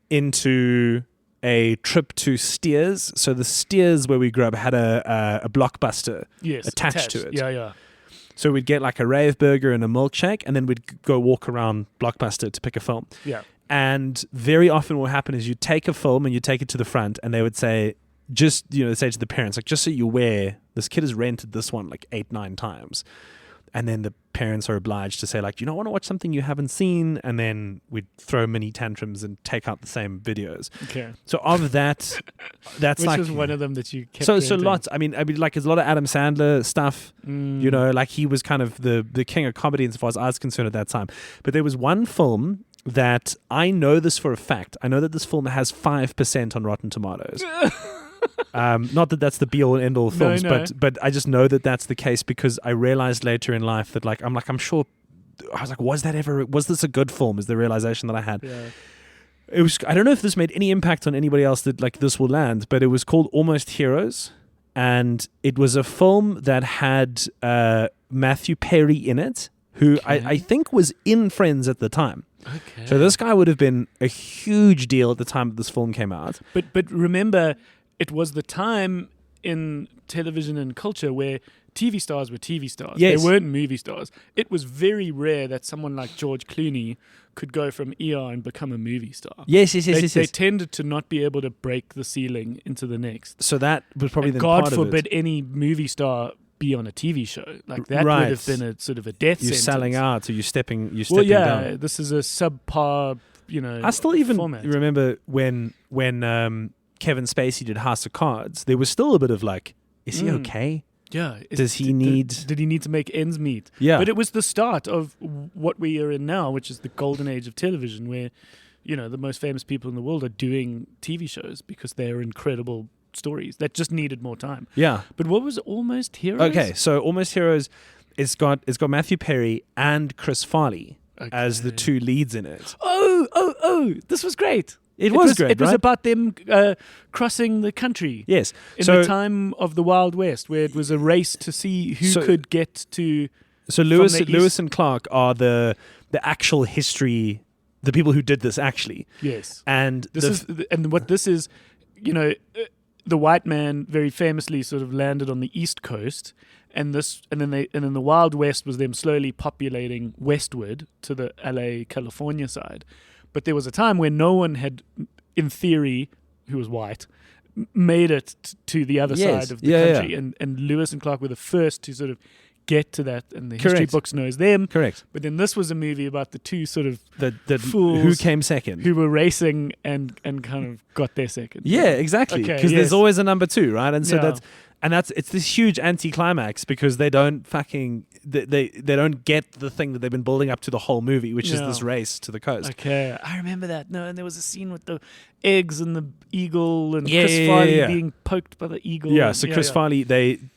into a trip to Steers. So the Steers where we grew up had a Blockbuster Yes. attached to it. Yeah. So we'd get like a rave burger and a milkshake, and then we'd go walk around Blockbuster to pick a film. Yeah. And very often what would happen is you'd take a film and you'd take it to the front, and they would say, say to the parents, like, just so you're aware, this kid has rented this one like 8-9 times. And then the parents are obliged to say, like, do you not want to watch something you haven't seen? And then we'd throw mini tantrums and take out the same videos. Okay. So of that, that's Which like was one of them that you kept so renting. lots. I mean, like there's a lot of Adam Sandler stuff. You know, like he was kind of the king of comedy as far as I was concerned at that time. But there was one film that I know this for a fact. I know that this film has 5% on Rotten Tomatoes. Not that that's the be all and end all of films, No. but I just know that that's the case because I realized later in life that I'm sure. I was like, was this a good film? Is the realization that I had. Yeah. It was. I don't know if this made any impact on anybody else that like this will land, but it was called Almost Heroes, and it was a film that had Matthew Perry in it, who I think was in Friends at the time. Okay. So this guy would have been a huge deal at the time that this film came out. But remember, it was the time in television and culture where TV stars were TV stars. Yes. They weren't movie stars. It was very rare that someone like George Clooney could go from ER and become a movie star. Yes. They tended to not be able to break the ceiling into the next. So that was probably And the God part forbid of it. any movie star be on a TV show. Like that Right. would have been a sort of a death You're sentence. selling out, or you're stepping Well, yeah, down. this is a subpar, I still even format. remember when Kevin Spacey did House of Cards. There was still a bit of like, is he okay? Yeah. Does he need? Did he need to make ends meet? Yeah. But it was the start of what we are in now, which is the golden age of television, where, the most famous people in the world are doing TV shows because they're incredible stories that just needed more time. Yeah. But what was Almost Heroes? Okay, so Almost Heroes, it's got Matthew Perry and Chris Farley as the Okay. two leads in it. Oh! This was great. It was great, It was right? about them crossing the country. Yes. In so the time of the Wild West, where it was a race to see who So- could get to. so from Lewis the east- Lewis and Clark are the actual history, the people who did this actually. Yes. And What this is, the white man very famously sort of landed on the East Coast, and then the Wild West was them slowly populating westward to the LA, California side. But there was a time where no one had, in theory, who was white, made it to the other Yes. side of the Yeah, country. yeah. And Lewis and Clark were the first to sort of get to that, and the history Correct. books knows them. correct. But then this was a movie about the two sort of The Fools who came second. who were racing and kind of got their second. Yeah, exactly. Okay, Because yes. there's always a number two, right? And so Yeah. it's this huge anticlimax because they don't fucking they don't get the thing that they've been building up to the whole movie, which is Yeah. this race to the coast. Okay, I remember that. No, and there was a scene with the eggs and the eagle and Yeah, Chris yeah, Farley yeah. being poked by the eagle. Yeah, and- so Chris Farley,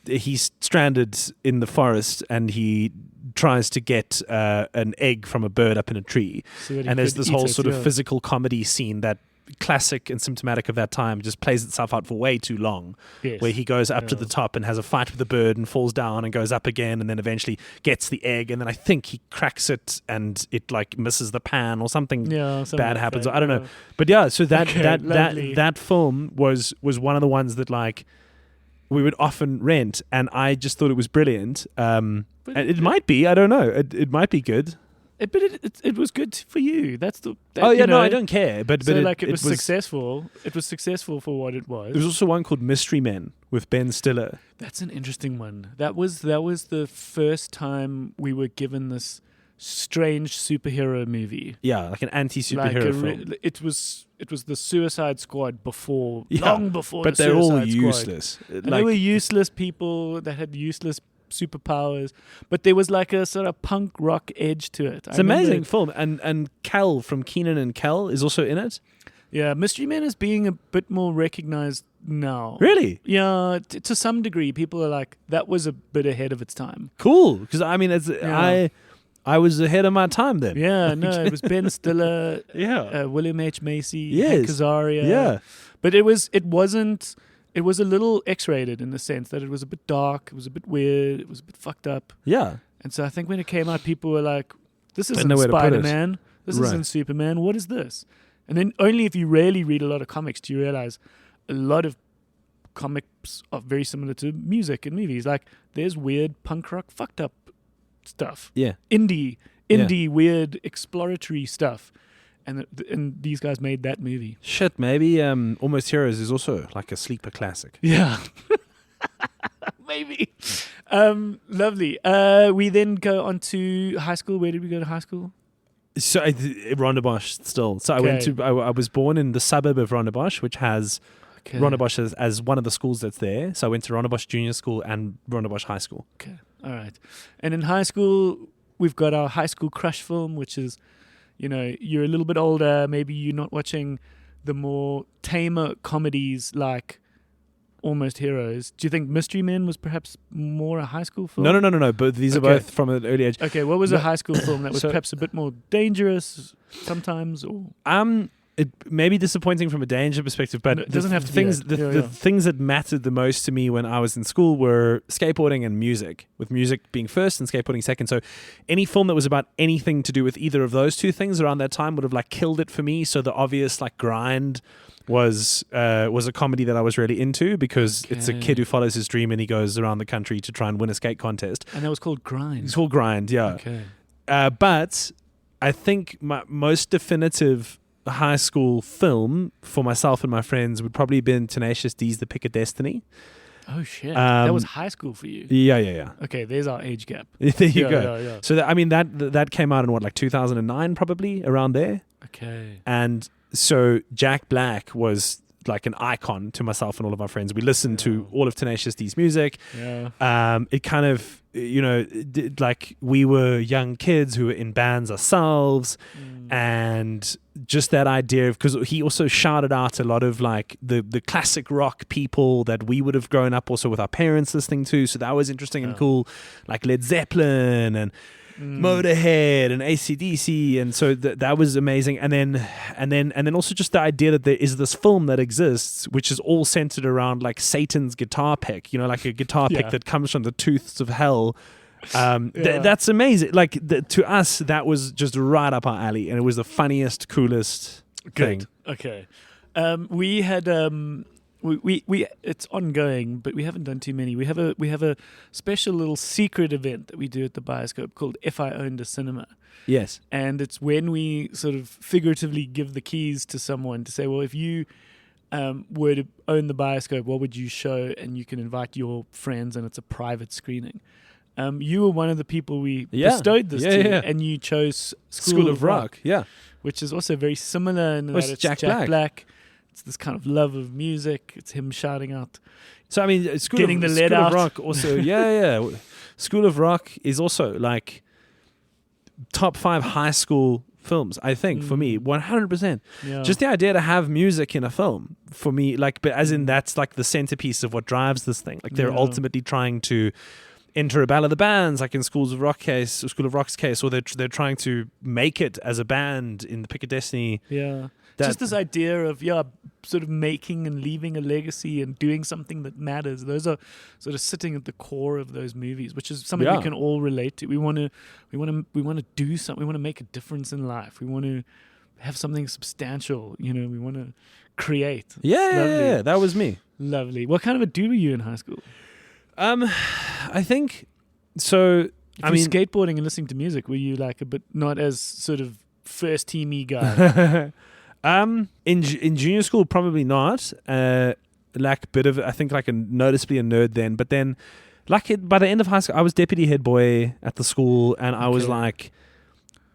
he's stranded in the forest and he tries to get an egg from a bird up in a tree. So that he And there's could this eat whole it, sort of yeah. physical comedy scene that classic and symptomatic of that time just plays itself out for way too long, Yes. where he goes up to Yeah. the top and has a fight with the bird and falls down and goes up again and then eventually gets the egg and then I think he cracks it and it like misses the pan or something Yeah, something bad like happens. that, I don't yeah. know. But yeah, so Okay, lovely. that film was one of the ones that like we would often rent, and I just thought it was brilliant. And it might be, I don't know, it might be good. But it was good for you. That's the. I don't care. But So it it was successful. It was successful for what it was. There was also one called Mystery Men with Ben Stiller. That's an interesting one. That was the first time we were given this strange superhero movie. Yeah, like an anti-superhero film. It was the Suicide Squad before, Yeah, long before. but the they're all Suicide Squad. useless. And they were useless people that had useless superpowers, but there was like a sort of punk rock edge to it. It's an amazing film, and Kel from Keenan and Kel is also in it. Yeah, Mystery Men is being a bit more recognized now. Really? Yeah, to some degree, people are like, that was a bit ahead of its time. Cool, because I mean, Yeah. I was ahead of my time then. Yeah, no, it was Ben Stiller, Yeah. William H. Macy, Yes. Hank Azaria. Yeah. But it was a little X-rated in the sense that it was a bit dark, it was a bit weird, it was a bit fucked up. Yeah. And so I think when it came out, people were like, this Didn't isn't know where to put it. Spider-Man, this Right. isn't Superman, what is this? And then only if you really read a lot of comics do you realize a lot of comics are very similar to music and movies. Like, there's weird punk rock fucked up stuff. Yeah. Indie, weird, exploratory stuff. And these guys made that movie. Shit, maybe Almost Heroes is also like a sleeper classic. Yeah. Maybe. Lovely. We then go on to high school. Where did we go to high school? So Rondebosch still. So I was born in the suburb of Rondebosch, which has Rondebosch as one of the schools that's there. So I went to Rondebosch Junior School and Rondebosch High School. Okay. All right. And in high school, we've got our high school crush film, which is, you're a little bit older. Maybe you're not watching the more tamer comedies like Almost Heroes. Do you think Mystery Men was perhaps more a high school film? No. But these are both from an early age. Okay, what was a high school film that was perhaps a bit more dangerous sometimes? Or It may be disappointing from a danger perspective, but it doesn't have to things. be that. The things that mattered the most to me when I was in school were skateboarding and music, with music being first and skateboarding second. So any film that was about anything to do with either of those two things around that time would have like killed it for me. So the obvious like Grind was a comedy that I was really into because it's a kid who follows his dream and he goes around the country to try and win a skate contest. And that was called Grind. It's called Grind, yeah. Okay. But I think my most definitive high school film for myself and my friends would probably have been Tenacious D's The Pick of Destiny. Oh, shit. That was high school for you. Yeah. Okay, there's our age gap. There you go. Yeah. So that came out in what, like 2009 probably, around there. Okay. And so Jack Black was like an icon to myself and all of our friends. We listened to all of Tenacious D's music. Yeah. It kind of, like we were young kids who were in bands ourselves, and just that idea of, because he also shouted out a lot of like the classic rock people that we would have grown up also with our parents listening to. So that was interesting and cool, like Led Zeppelin and Motorhead and AC/DC, and so that was amazing. And then also just the idea that there is this film that exists, which is all centered around like Satan's guitar pick, like a guitar pick that comes from the tooths of hell. That's amazing. Like to us, that was just right up our alley, and it was the funniest, coolest thing. Okay. We had we it's ongoing, but we haven't done too many. We have a special little secret event that we do at the Bioscope called If I Owned a Cinema. Yes. And it's when we sort of figuratively give the keys to someone to say, well, if you were to own the Bioscope, what would you show? And you can invite your friends, and it's a private screening. You were one of the people we bestowed this to, and you chose School of Rock, which is also very similar in that it's Jack Black. It's this kind of love of music. It's him shouting out. So I mean, School lead of out. Rock also, School of Rock is also like top 5 high school films, I think, for me, 100%. Yeah. Just the idea to have music in a film for me, like, but as in that's like the centerpiece of what drives this thing. Like they're ultimately trying to enter a battle of the bands, like in School of Rock's case, or they're trying to make it as a band in the Pick of Destiny. Yeah. Just this idea of sort of making and leaving a legacy and doing something that matters. Those are sort of sitting at the core of those movies, which is something we can all relate to. We want to do something. We want to make a difference in life. We want to have something substantial. We want to create. Yeah, that was me. Lovely. What kind of a dude were you in high school? I think so. If you skateboarding and listening to music, were you like a bit not as sort of first teamy guy? In junior school, probably not. Like a bit of, I think, like noticeably a nerd then. But then, by the end of high school, I was deputy head boy at the school, and I was like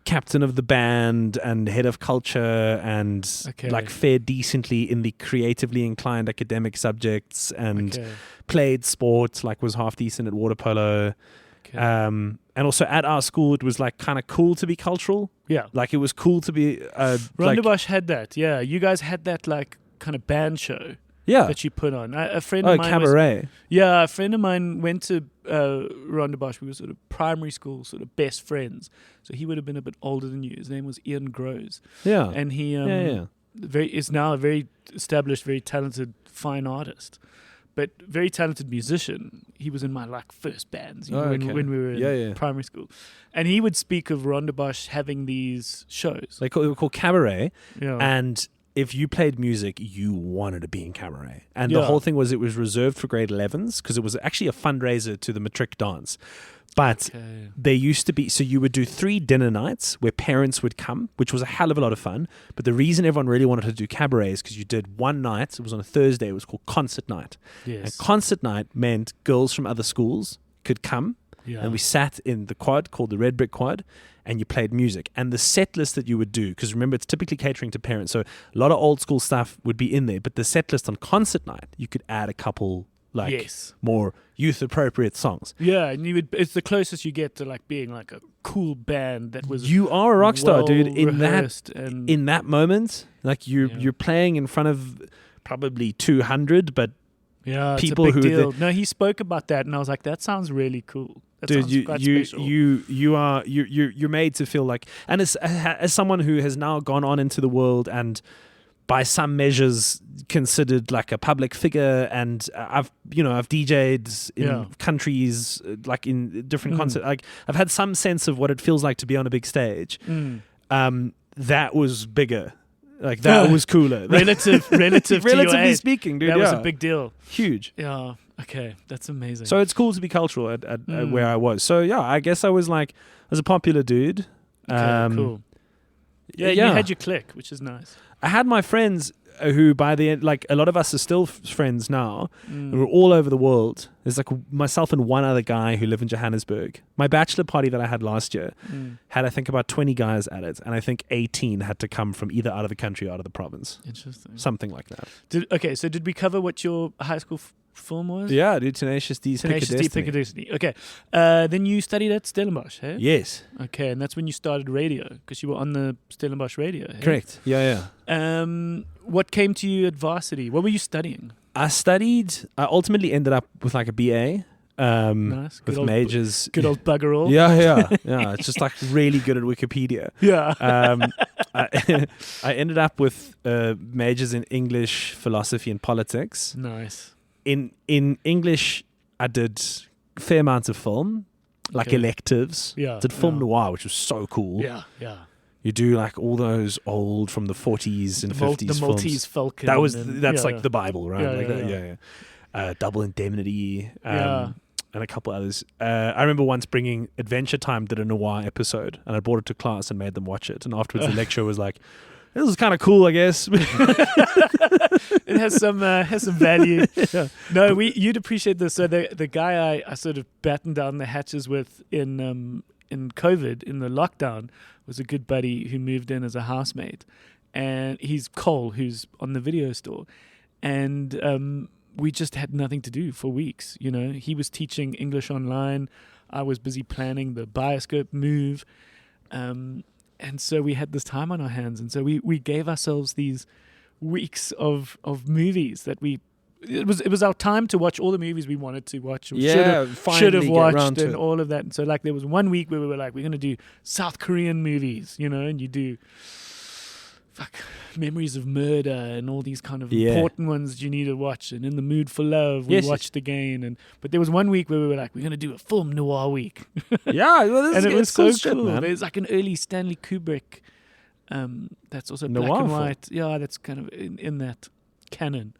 captain of the band and head of culture, and like fared decently in the creatively inclined academic subjects, and played sports. Like was half decent at water polo. And also at our school, it was like kind of cool to be cultural. Yeah, like it was cool to be. Rondebosch had that. Yeah, you guys had that like kind of band show. Yeah, that you put on. A friend of mine cabaret. A friend of mine went to Rondebosch. We were sort of primary school, sort of best friends. So he would have been a bit older than you. His name was Ian Groves. Yeah, and he is now a very established, very talented, fine artist. But very talented musician. He was in my like first bands when we were in primary school, and he would speak of Rondebosch having these shows. They were called cabaret, and if you played music, you wanted to be in cabaret. And the whole thing was it was reserved for grade 11s because it was actually a fundraiser to the matric dance. But there used to be, so you would do 3 dinner nights where parents would come, which was a hell of a lot of fun. But the reason everyone really wanted to do cabaret is because you did one night, it was on a Thursday, it was called concert night. Yes. And concert night meant girls from other schools could come. Yeah. And we sat in the quad called the Red Brick Quad, and you played music. And the set list that you would do, because remember, it's typically catering to parents, so a lot of old school stuff would be in there. But the set list on concert night, you could add a couple more youth appropriate songs. Yeah, and it's the closest you get to like being like a cool band that was. You are a rock star, dude. In that moment, like you're playing in front of probably 200, but people it's a big deal. No, he spoke about that, and I was like, that sounds really cool. That dude, quite special. you're made to feel like, and as someone who has now gone on into the world and by some measures considered like a public figure, and I've DJ'd in countries, like in different concerts, like I've had some sense of what it feels like to be on a big stage. That was bigger. Like that was cooler. Relatively speaking, dude. That was a big deal. Huge. Yeah. Okay, that's amazing. So it's cool to be cultural at where I was. So yeah, I guess I was a popular dude. Okay, cool. Yeah, you had your clique, which is nice. I had my friends who by the end, like a lot of us are still friends now. We're all over the world. There's like myself and one other guy who live in Johannesburg. My bachelor party that I had last year had, I think, about 20 guys at it. And I think 18 had to come from either out of the country or out of the province. Interesting. Something like that. So did we cover what your high school film was? Yeah, dude, Tenacious D's Pick of Destiny. Okay. Then you studied at Stellenbosch, hey? Yes. Okay, and that's when you started radio, because you were on the Stellenbosch radio, hey? Correct. Yeah. What came to you at varsity? What were you studying? I ultimately ended up with like a BA. Nice. With majors. Good old bugger all. Yeah. It's just like really good at Wikipedia. Yeah. I ended up with majors in English, philosophy, and politics. Nice. In English, I did fair amounts of film, like electives. Yeah. Did film noir, which was so cool. Yeah. You do like all those old from the 40s and 50s the Maltese Falcon. That's like the Bible, right? Yeah. Double Indemnity. And a couple others. I remember once bringing Adventure Time did a noir episode, and I brought it to class and made them watch it. And afterwards, the lecturer was like, "This is kind of cool, I guess." It has some value. Yeah. No, you'd appreciate this. So the guy I sort of battened down the hatches with in COVID, in the lockdown, was a good buddy who moved in as a housemate, and he's Cole, who's on the video store, and we just had nothing to do for weeks. You know, he was teaching English online. I was busy planning the Bioscope move. And so we had this time on our hands. And so we gave ourselves these weeks of movies that it was our time to watch all the movies we wanted to watch. Should have watched and all of that. And so like there was one week where we were like, we're going to do South Korean movies, you know, and you do Memories of Murder and all these kind of important ones you need to watch. And In the Mood for Love, we watched again. But there was one week where we were like, we're going to do a film noir week. Yeah, well, and it was so cool cool. Shit, man. There's like an early Stanley Kubrick that's also noir black and film. white. Yeah, that's kind of in that. canon.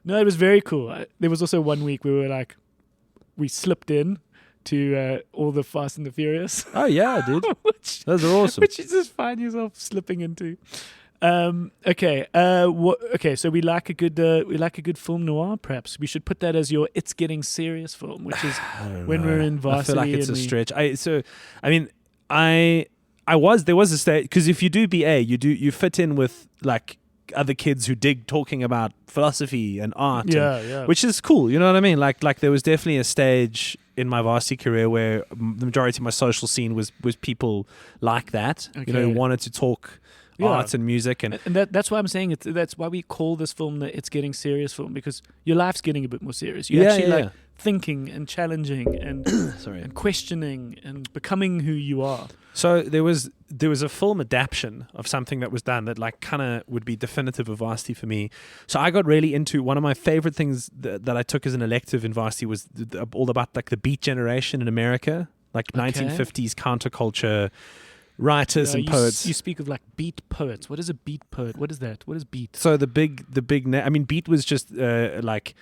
No, it was very cool. There was also one week we slipped in to all the Fast and the Furious. Oh yeah, dude. Those are awesome. Which you just find yourself slipping into. Okay. So we like a good film noir. Perhaps we should put that as your "It's Getting Serious" film, which is when we're in varsity. I feel like it's a stretch. There was a stage, because if you do BA, you fit in with like other kids who dig talking about philosophy and art, which is cool. You know what I mean? Like there was definitely a stage in my varsity career where the majority of my social scene was people like that. Okay. You know, who wanted to talk art and music, and that's why I'm saying that's why we call this film the "It's Getting Serious" film, because your life's getting a bit more serious. You're actually like thinking and challenging and and questioning and becoming who you are. So there was a film adaptation of something that was done that like kind of would be definitive of varsity for me. So I got really into one of my favorite things that I took as an elective in varsity was all about like the Beat generation in America, like 1950s counterculture writers and poets. You speak of like beat poets. What is a beat poet? What is that? What is beat? So the big beat was just like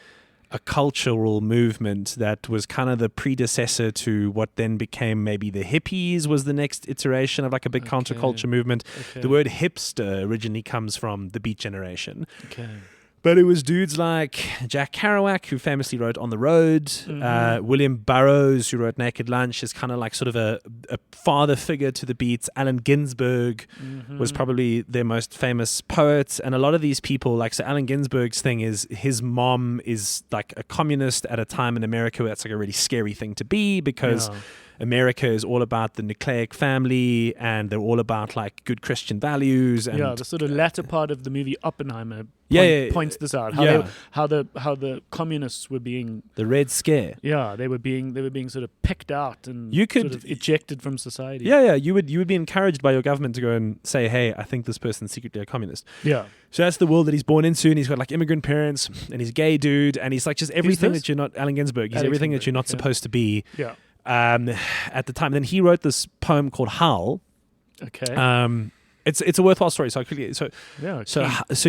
a cultural movement that was kind of the predecessor to what then became maybe the hippies, was the next iteration of like a big counterculture movement. The word hipster originally comes from the Beat generation. But it was dudes like Jack Kerouac, who famously wrote On the Road, William Burroughs, who wrote Naked Lunch, is kind of like sort of a father figure to the Beats. Allen Ginsberg was probably their most famous poet. And a lot of these people, like, so Allen Ginsberg's thing is his mom is like a communist at a time in America where that's like a really scary thing to be, because America is all about the nucleic family and they're all about like good Christian values. And the sort of latter part of the movie Oppenheimer points this out. How the communists were being the Red Scare. Yeah, they were being sort of picked out and sort of ejected from society. You would be encouraged by your government to go and say, hey, I think this person's secretly a communist. Yeah. So that's the world that he's born into, and he's got like immigrant parents, and he's a gay dude, and he's like just everything that you're not. Allen Ginsberg. He's everything that you're not supposed to be. Yeah. At the time, then he wrote this poem called Howl. Okay. It's a worthwhile story. So quickly,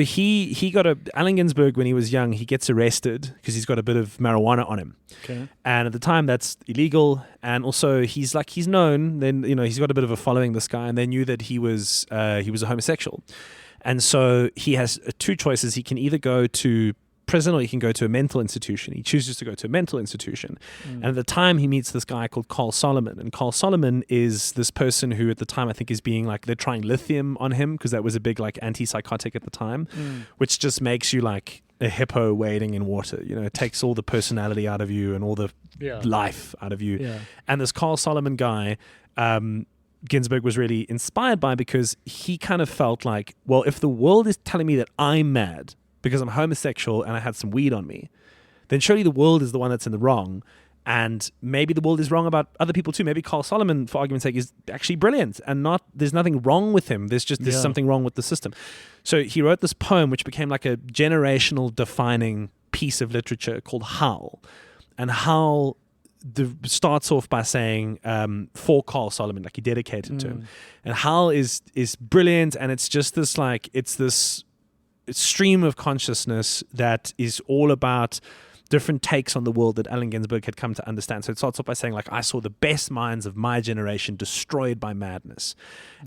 he got Allen Ginsberg when he was young. He gets arrested because he's got a bit of marijuana on him. Okay. And at the time, that's illegal. And also, he's known. Then he's got a bit of a following. This guy, and they knew that he was a homosexual. And so he has two choices. He can either go to prison or he can go to a mental institution. He chooses to go to a mental institution. And at the time he meets this guy called Carl Solomon, and Carl Solomon is this person who at the time I think is being like, they're trying lithium on him because that was a big like antipsychotic at the time, which just makes you like a hippo wading in water. It takes all the personality out of you and all the life out of you. And this Carl Solomon guy Ginsberg was really inspired by, because he kind of felt like, well, if the world is telling me that I'm mad because I'm homosexual and I had some weed on me, then surely the world is the one that's in the wrong. And maybe the world is wrong about other people too. Maybe Carl Solomon, for argument's sake, is actually brilliant and there's nothing wrong with him. There's something wrong with the system. So he wrote this poem which became like a generational defining piece of literature called Howl. And Howl starts off by saying for Carl Solomon, like he dedicated to him. And Howl is brilliant, and it's just this like, it's this stream of consciousness that is all about different takes on the world that Allen Ginsberg had come to understand. So it starts off by saying like, I saw the best minds of my generation destroyed by madness.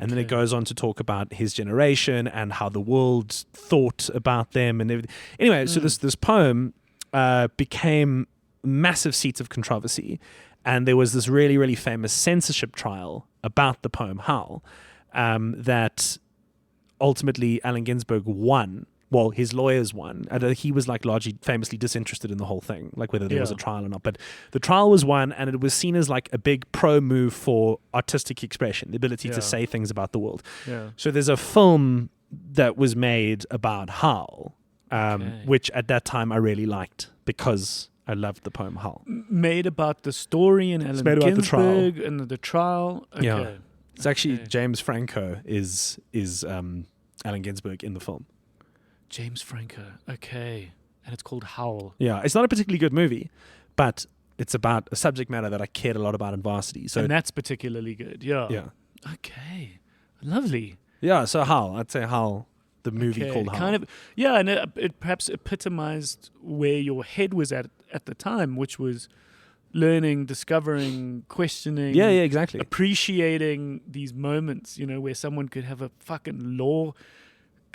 And then it goes on to talk about his generation and how the world thought about them and everything. Anyway, so this poem became massive seats of controversy. And there was this really, really famous censorship trial about the poem Howl that ultimately Allen Ginsberg won. Well, his lawyers won. He was like largely famously disinterested in the whole thing, like whether there was a trial or not. But the trial was won, and it was seen as like a big pro move for artistic expression, the ability to say things about the world. So there's a film that was made about Howl, which at that time I really liked because I loved the poem Howl. Made about the story and Allen Ginsberg and the trial. Okay. Yeah. It's actually James Franco is Allen Ginsberg in the film. James Franco. Okay. And it's called Howl. Yeah. It's not a particularly good movie, but it's about a subject matter that I cared a lot about in varsity. So and that's particularly good. Yeah. Yeah. Okay. Lovely. Yeah. So Howl. I'd say Howl the movie called How. kind of, yeah, and it perhaps epitomized where your head was at the time, which was learning, discovering, questioning, Yeah, exactly. appreciating these moments, where someone could have a fucking law,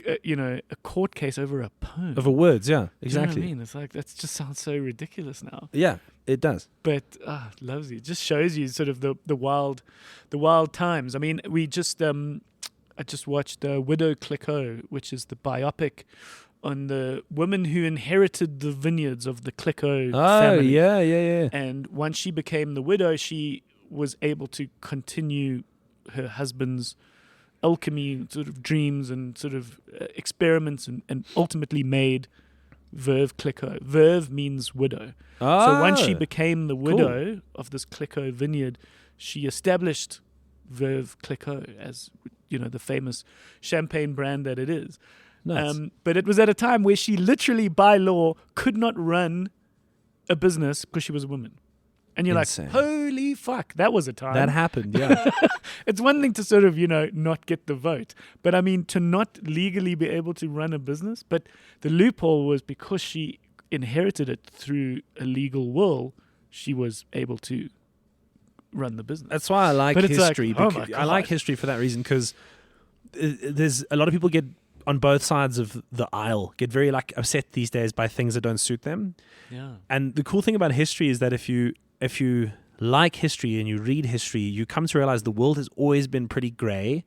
a court case over a poem. Over words, yeah, Do you know what exactly. I mean? It's like, that just sounds so ridiculous now. Yeah, it does. But loves you. It just shows you sort of the wild times. I mean, I just watched Widow Clicquot, which is the biopic on the woman who inherited the vineyards of the Clicquot family. Yeah. And once she became the widow, she was able to continue her husband's alchemy sort of dreams and sort of experiments and ultimately made Veuve Clicquot. Veuve means widow. So once she became the widow of this Clicquot vineyard, she established Veuve Clicquot as, the famous champagne brand that it is. Nice. But it was at a time where she literally, by law, could not run a business because she was a woman. And you're Insane. like, holy fuck, that was a time. That happened, yeah. It's one thing to sort of, not get the vote. But I mean, to not legally be able to run a business. But the loophole was because she inherited it through a legal will, she was able to run the business. That's why I like But it's like, history. oh my I like God. history for that reason, because there's a lot of people get on both sides of the aisle, get very upset these days by things that don't suit them. Yeah. And the cool thing about history is that if you like history and you read history, you come to realize the world has always been pretty gray,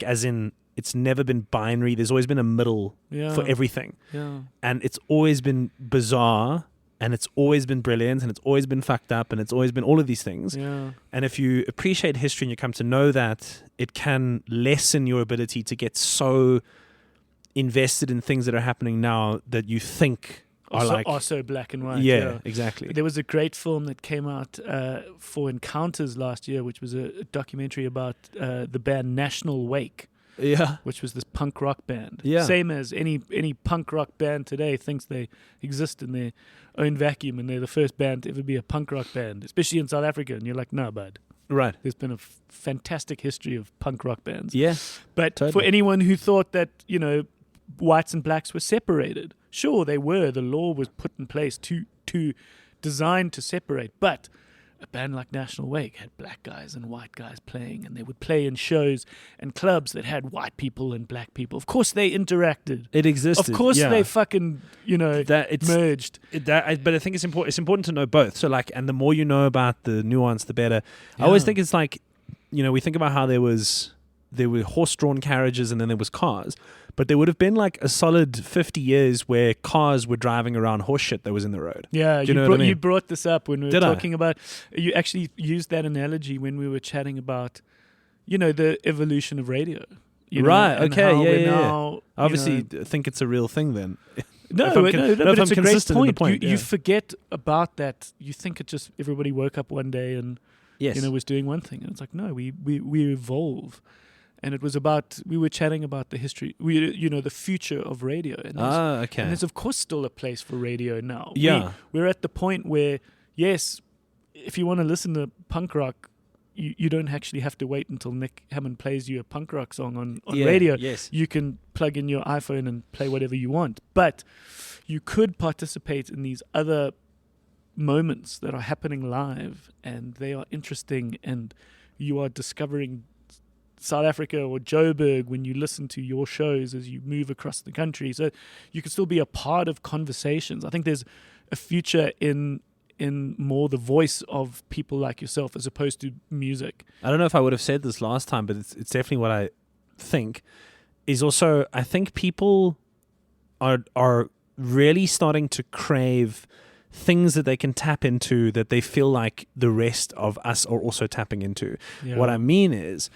as in it's never been binary. There's always been a middle for everything. Yeah. And it's always been bizarre, and it's always been brilliant, and it's always been fucked up, and it's always been all of these things. Yeah. And if you appreciate history and you come to know that, it can lessen your ability to get so invested in things that are happening now that you think are so black and white. yeah, exactly. There was a great film that came out for Encounters last year, which was a documentary about the band National Wake, Yeah. which was this punk rock band. Yeah. Same as any punk rock band today thinks they exist in their own vacuum and they're the first band to ever be a punk rock band, especially in South Africa. And you're like, no, bud. Right. There's been a fantastic history of punk rock bands. Yeah. But Totally. for anyone who thought that, whites and blacks were separated, sure, they were. The law was put in place to designed to separate. But a band like National Wake had black guys and white guys playing, and they would play in shows and clubs that had white people and black people. Of course, they interacted. It existed. Of course, yeah. they fucking, merged. But I think it's important. It's important to know both. So, and the more you know about the nuance, the better. I always think it's we think about how there were horse-drawn carriages and then there was cars, but there would have been a solid 50 years where cars were driving around horse shit that was in the road. Yeah, Do you know what I mean? You brought this up when we were Did I? talking about. You actually used that analogy when we were chatting about, the evolution of radio. Right, and okay, how yeah, we're yeah. Now, Obviously, I think it's a real thing then. No, If I'm but con- no, no, but if it's I'm a great consistent in the point. point, You yeah. forget about that. You think it just everybody woke up one day and Yes. was doing one thing, and it's like, no, we evolve. And it was about, we were chatting about the history, the future of radio. And okay. and there's of course still a place for radio now. Yeah. We're at the point where, yes, if you want to listen to punk rock, you don't actually have to wait until Nick Hamman plays you a punk rock song on Yeah, radio. yes. You can plug in your iPhone and play whatever you want. But you could participate in these other moments that are happening live, and they are interesting, and you are discovering South Africa or Joburg when you listen to your shows as you move across the country. So you can still be a part of conversations. I think there's a future in more the voice of people like yourself as opposed to music. I don't know if I would have said this last time, but it's definitely what I think. Is also, I think people are really starting to crave things that they can tap into that they feel like the rest of us are also tapping into. Yeah. What I mean is,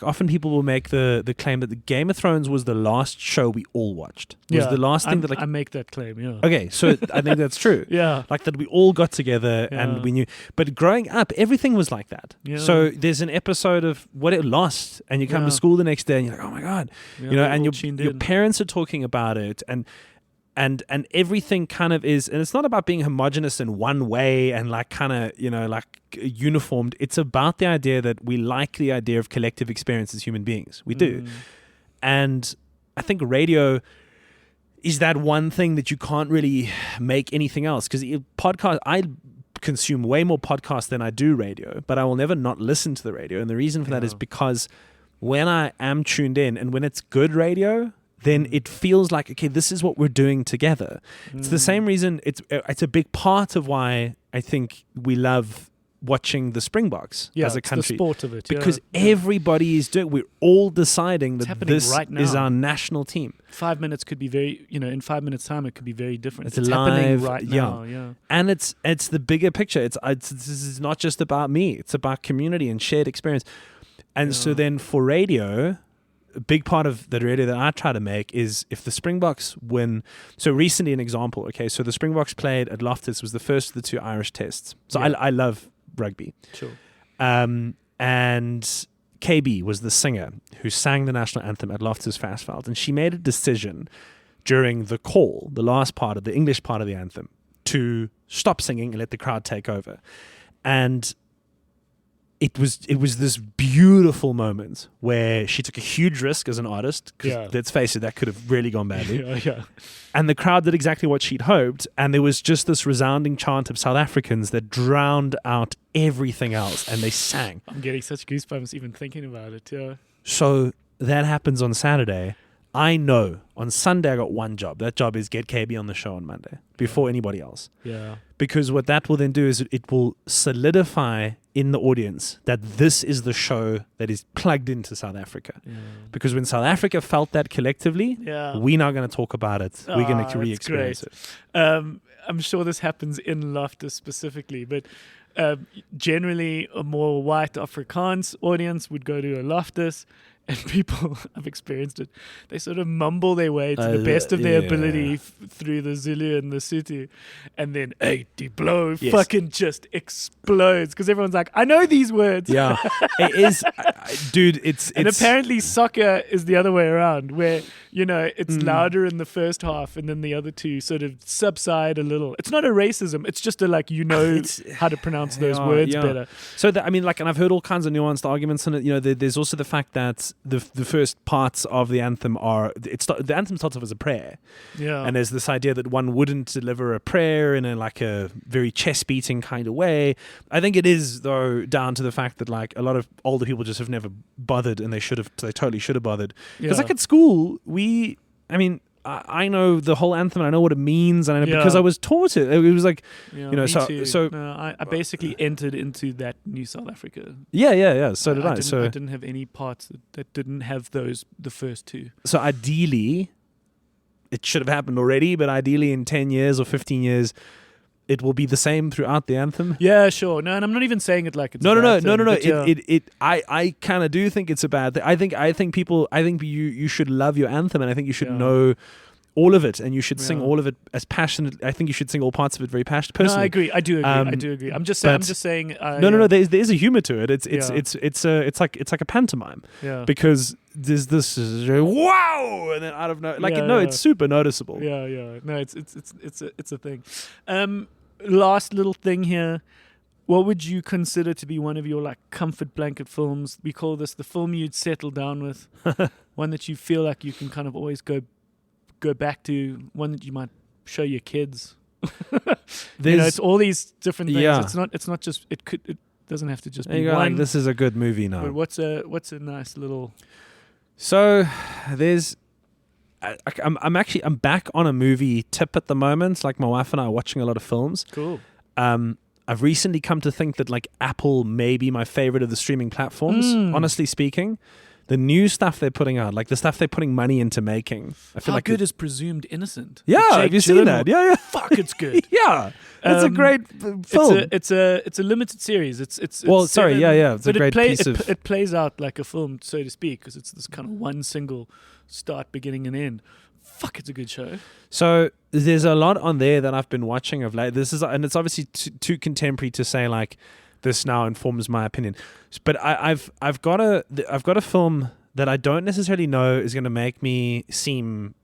often people will make the claim that the Game of Thrones was the last show we all watched. It was the last thing I make that claim, yeah. Okay, so I think that's true. Yeah. That we all got together and Yeah. we knew. But growing up, everything was like that. Yeah. So there's an episode of What It Lost, and you come Yeah. to school the next day and you're like, oh my God. Yeah, and all your tuned your in. parents are talking about it, and everything kind of is, and it's not about being homogenous in one way and uniformed. It's about the idea that we like the idea of collective experience as human beings. We do. And I think radio is that one thing that you can't really make anything else. Because podcast, I consume way more podcasts than I do radio, but I will never not listen to the radio. And the reason for that is because when I am tuned in and when it's good radio, then it feels like, okay, this is what we're doing together. It's the same reason, it's a big part of why I think we love watching the Springboks as a country. The sport of it. Because everybody is doing, we're all deciding that this right now. is our national team. 5 minutes could be very, in 5 minutes time, it could be very different. It's happening live, right now. Yeah. And it's the bigger picture. This is not just about me. It's about community and shared experience. And so then for radio, a big part of the radio that I try to make is if the Springboks win. So recently, an example. Okay, so the Springboks played at Loftus, was the first of the 2 Irish tests. So I love rugby. Sure. And KB was the singer who sang the national anthem at Loftus Fastfield, and she made a decision during the call, the last part of the English part of the anthem, to stop singing and let the crowd take over. And it was this beautiful moment where she took a huge risk as an artist, because let's face it, that could have really gone badly. And the crowd did exactly what she'd hoped, and there was just this resounding chant of South Africans that drowned out everything else, and they sang. I'm getting such goosebumps even thinking about it. Yeah. So that happens on Saturday. I know on Sunday I got one job. That job is get KB on the show on Monday before anybody else. Yeah. Because what that will then do is it will solidify in the audience that this is the show that is plugged into South Africa. Yeah. Because when South Africa felt that collectively, we're not going to talk about it. We're going to re-experience it. I'm sure this happens in Loftus specifically, but generally a more white Afrikaans audience would go to a Loftus, and people, I've experienced it, they sort of mumble their way to the best of their ability through the Zulu and the Sotho, and then 80 blow fucking just explodes because everyone's like, I know these words. Yeah, it is, dude. And apparently soccer is the other way around, where it's louder in the first half and then the other two sort of subside a little. It's not a racism. It's just how to pronounce those words better. So and I've heard all kinds of nuanced arguments on it. There's also the fact that the first parts of the anthem the anthem starts off as a prayer. Yeah. And there's this idea that one wouldn't deliver a prayer in a very chest beating kind of way. I think it is though down to the fact that a lot of older people just have never bothered, and they totally should have bothered. Because at school I know the whole anthem, and I know what it means, and because I was taught it. It was I basically entered into that new South Africa. Yeah. So did I. I didn't have any parts that didn't have the first two. So ideally, it should have happened already, but ideally in 10 years or 15 years, it will be the same throughout the anthem. Yeah, sure. No, and I'm not even saying it like it's no. Thing, I kind of do think it's a bad thing. I think you should love your anthem, and I think you should know all of it, and you should sing all of it as passionate. I think you should sing all parts of it very passionate. Personally, no, I agree. I do agree. I'm just saying. No. There's a humor to it. It's like a pantomime. Yeah. Because there's this wow, and then out of it's super noticeable. Yeah. No, it's a thing. Last little thing here. What would you consider to be one of your comfort blanket films? We call this the film you'd settle down with. One that you feel like you can kind of always go back to, one that you might show your kids. It's all these different things. Yeah. It's not just it doesn't have to just be one. This is a good movie now. But what's a nice little. So there's I'm back on a movie tip at the moment. My wife and I are watching a lot of films. Cool. I've recently come to think that Apple may be my favorite of the streaming platforms. Honestly speaking, the new stuff they're putting out, the stuff they're putting money into making, I feel How good is Presumed Innocent? Yeah, have you seen that? Yeah. Fuck, it's good. Yeah, it's a great film. It's a limited series. It's It's a great piece of. It plays out like a film, so to speak, because it's this kind of one single start, beginning, and end. Fuck, it's a good show. So there's a lot on there that I've been watching of late. And it's obviously too contemporary to say this now informs my opinion, but I've got a film that I don't necessarily know is going to make me seem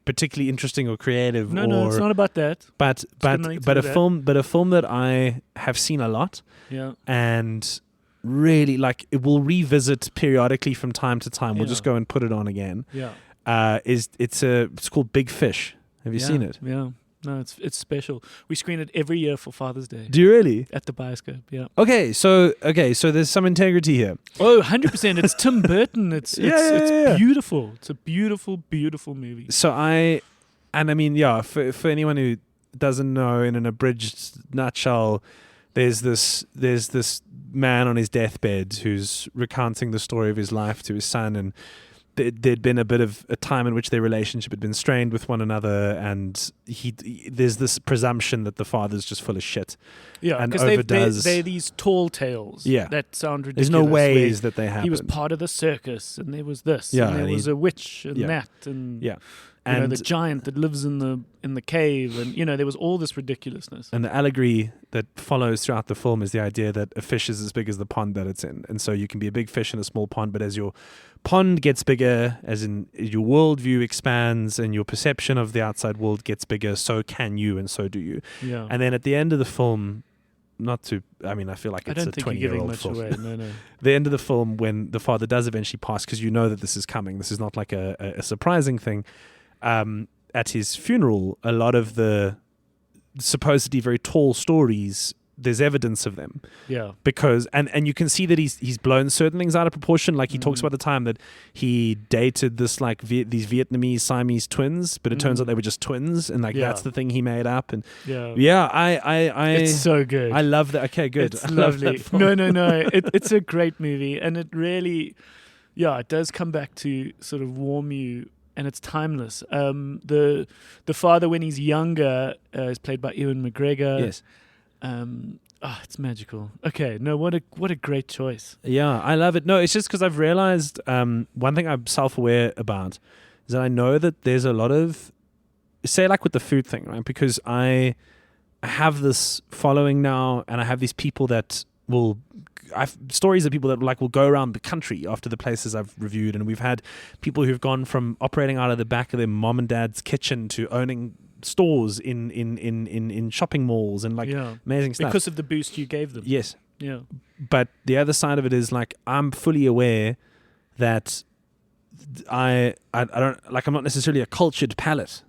particularly interesting or creative. No, it's not about that. But a film that I have seen a lot. Yeah. And really it will revisit periodically from time to time. We'll just go and put it on again. Yeah. It's called Big Fish. Have you seen it? Yeah. No, it's special. We screen it every year for Father's Day Do you really? at the Bioscope. Yeah. Okay, so there's some integrity here. Oh, 100%. It's Tim Burton. It's Yeah. beautiful. It's a beautiful, beautiful movie. So for anyone who doesn't know, in an abridged nutshell, there's this man on his deathbed who's recounting the story of his life to his son, and there'd been a bit of a time in which their relationship had been strained with one another, and there's this presumption that the father's just full of shit. Yeah, and because they're these tall tales that sound ridiculous. There's no ways that they happen. He was part of the circus, and there was this, Yeah, and there and was a witch, and that, and and the giant that lives in the cave, and there was all this ridiculousness. And the allegory that follows throughout the film is the idea that a fish is as big as the pond that it's in. And so you can be a big fish in a small pond, but as your pond gets bigger, as in your worldview expands and your perception of the outside world gets bigger, so can you, and so do you. Yeah. And then at the end of the film, I feel like it's a 20-year-old film. Away. No. The end of the film, when the father does eventually pass, because you know that this is coming, this is not like a surprising thing. At his funeral, a lot of the supposedly very tall stories, there's evidence of them. Yeah. Because and you can see that he's blown certain things out of proportion. Like he talks about the time that he dated this these Vietnamese Siamese twins, but it turns out they were just twins, and that's the thing he made up. And I it's so good. I love that. Okay, good. It's lovely. No. It's a great movie, and it really, it does come back to sort of warm you. And it's timeless. The father, when he's younger, is played by Ewan McGregor. Yes. It's magical. Okay, no, what a great choice. Yeah, I love it. No, it's just because I've realized one thing I'm self-aware about is that I know that there's a lot of, say like with the food thing, right? Because I have this following now, and I have these people that I've stories of people that will go around the country after the places I've reviewed, and we've had people who've gone from operating out of the back of their mom and dad's kitchen to owning stores in shopping malls and amazing stuff because of the boost you gave them. Yes. Yeah. But the other side of it is I'm fully aware that I don't I'm not necessarily a cultured palate,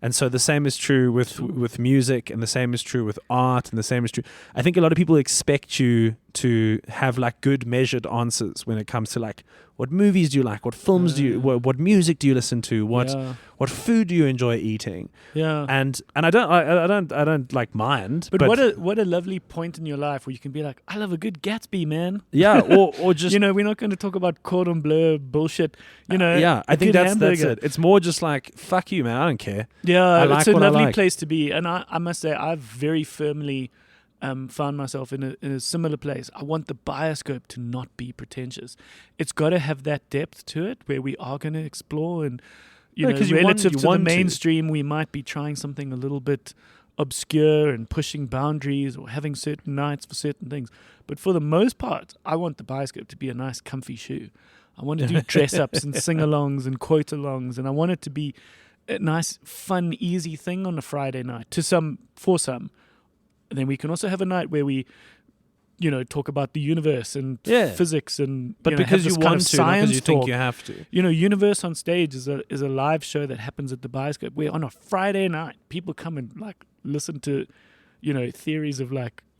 and so the same is true with music, and the same is true with art, and the same is true. I think a lot of people expect you to have good measured answers when it comes to what movies do you like, what films do you, what music do you listen to, what food do you enjoy eating. Yeah. And I don't mind. But what a lovely point in your life where you can be like, I love a good Gatsby, man. Yeah, or just we're not going to talk about cordon bleu bullshit. I think that's it. It's more just fuck you, man. I don't care. Yeah, it's a lovely place to be, and I must say I've very firmly found myself in a similar place. I want the Bioscope to not be pretentious. It's got to have that depth to it where we are going to explore, and relative to the mainstream, we might be trying something a little bit obscure and pushing boundaries or having certain nights for certain things. But for the most part, I want the Bioscope to be a nice, comfy shoe. I want to do dress-ups and sing-alongs and quote-alongs, and I want it to be a nice, fun, easy thing on a Friday night for some. And then we can also have a night where we, talk about the universe and physics and because you want to, not because you think you have to. Universe on Stage is a live show that happens at the Bioscope where on a Friday night people come and listen to, theories of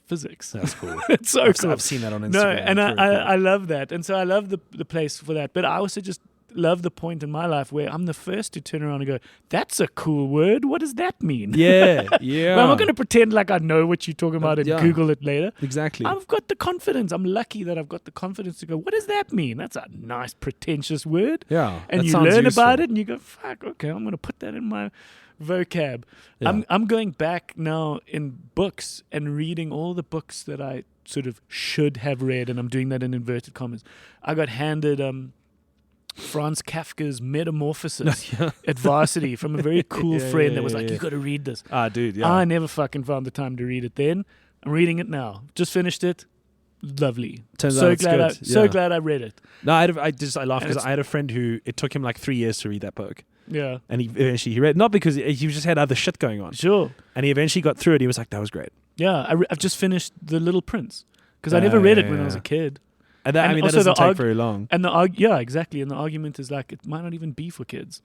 physics. That's cool. It's so cool. I've seen that on Instagram. No, and I love that, and so I love the place for that. But I also just love the point in my life where I'm the first to turn around and go, that's a cool word. What does that mean? Yeah. But I'm not going to pretend like I know what you're talking about and Google it later. Exactly. I've got the confidence. I'm lucky that I've got the confidence to go, what does that mean? That's a nice, pretentious word. Yeah. And you learn about it and you go, fuck, okay, I'm going to put that in my vocab. Yeah. I'm going back now in books and reading all the books that I sort of should have read, and I'm doing that in inverted commas. I got handed Franz Kafka's Metamorphosis at varsity from a very cool friend that was like, you got to read this. Ah, dude, yeah. I never fucking found the time to read it then. I'm reading it now. Just finished it. Lovely. Turns out it's good. So glad I read it. No, I laughed because I had a friend who it took him 3 years to read that book. Yeah. And he eventually read, not because he just had other shit going on. Sure. And he eventually got through it. He was like, that was great. Yeah. I've just finished The Little Prince because I never read it when I was a kid. And that, I And mean, that also doesn't the take very long. And yeah, exactly. And the argument is like it might not even be for kids.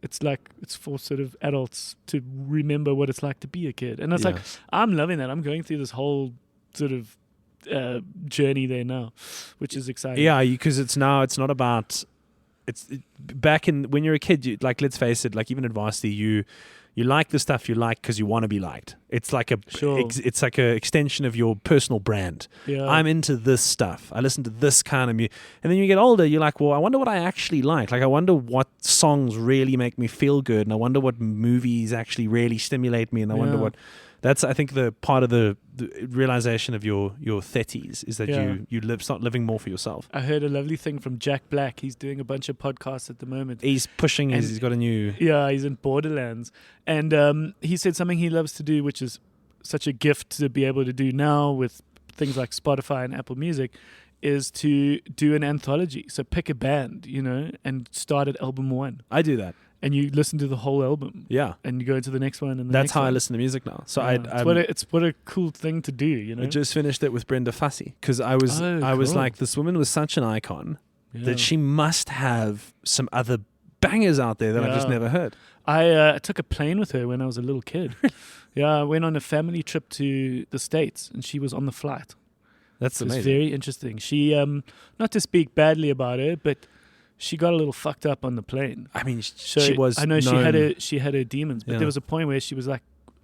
It's like it's for sort of adults to remember what it's like to be a kid. And it's like I'm loving that. I'm going through this whole sort of journey there now, which is exciting. Yeah, because it's not about back in when you're a kid. You, like, let's face it, like even at varsity, you like the stuff you like because you want to be liked. It's like it's like a extension of your personal brand. Yeah. I'm into this stuff. I listen to this kind of music. And then you get older, you're like, well, I wonder what I actually like. Like, I wonder what songs really make me feel good, and I wonder what movies actually really stimulate me, and I wonder what. That's, I think, the part of the realization of your 30s is that you start living more for yourself. I heard a lovely thing from Jack Black. He's doing a bunch of podcasts at the moment. He's pushing. He's got a new. Yeah, he's in Borderlands, and he said something he loves to do, which is such a gift to be able to do now with things like Spotify and Apple Music, is to do an anthology. So pick a band, and start at album 1. I do that. And you listen to the whole album. Yeah. And you go to the next one. And that's how I listen to music now. So it's what a cool thing to do, I just finished it with Brenda Fassie because I was like, this woman was such an icon that she must have some other bangers out there that I've just never heard. I took a plane with her when I was a little kid. I went on a family trip to the States, and she was on the flight. That's amazing. It's very interesting. She, not to speak badly about her, but she got a little fucked up on the plane. I mean, she was. I know known. she had her demons, but there was a point where she was like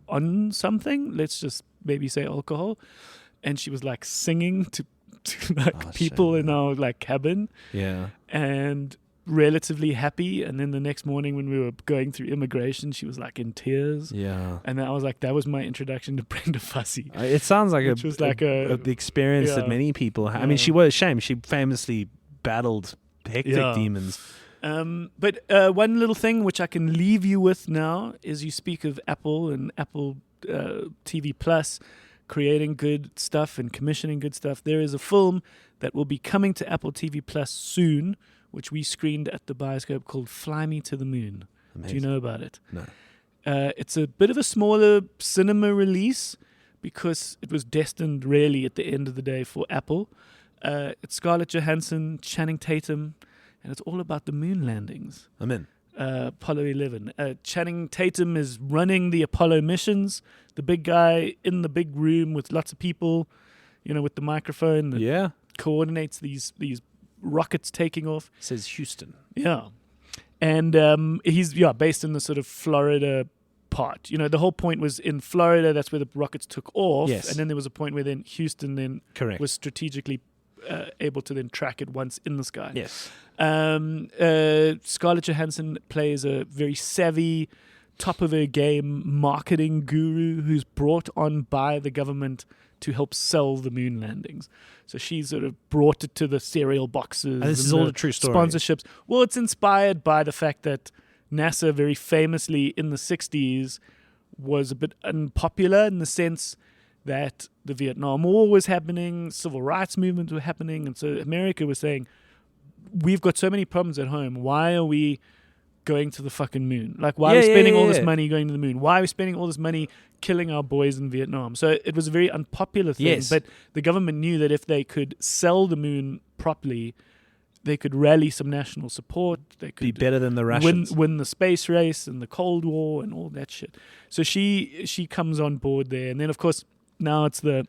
on something. Let's just maybe say alcohol, and she was like singing to like people in our like cabin. Yeah, and relatively happy. And then the next morning when we were going through immigration, she was like in tears. Yeah, and I was like, that was my introduction to Brenda Fassie. It sounds like the experience that many people have. I mean, she was ashamed. She famously battled hectic demons. But one little thing which I can leave you with now is you speak of Apple and Apple TV Plus creating good stuff and commissioning good stuff. There is a film that will be coming to Apple TV Plus soon, which we screened at the Bioscope, called Fly Me to the Moon. Amazing. Do you know about it? No. It's a bit of a smaller cinema release because it was destined really at the end of the day for Apple. It's Scarlett Johansson, Channing Tatum, and it's all about the moon landings. I'm in. Apollo 11. Channing Tatum is running the Apollo missions, the big guy in the big room with lots of people, with the microphone that coordinates these rockets taking off. Says Houston. Yeah. And he's based in the sort of Florida part. The whole point was in Florida, that's where the rockets took off. Yes. And then there was a point where then Houston then Correct. was strategically able to then track it once in the sky. Yes. Scarlett Johansson plays a very savvy, top of her game marketing guru who's brought on by the government to help sell the moon landings. So she sort of brought it to the cereal boxes. And this is all a true story. Sponsorships. Well, it's inspired by the fact that NASA very famously in the 60s was a bit unpopular in the sense that the Vietnam War was happening, civil rights movements were happening, and so America was saying, we've got so many problems at home. Why are we going to the fucking moon? Like, why are we spending all this money going to the moon? Why are we spending all this money killing our boys in Vietnam? So it was a very unpopular thing, but the government knew that if they could sell the moon properly, they could rally some national support. They could be better than the Russians. Win the space race and the Cold War and all that shit. So she comes on board there, and then of course now it's the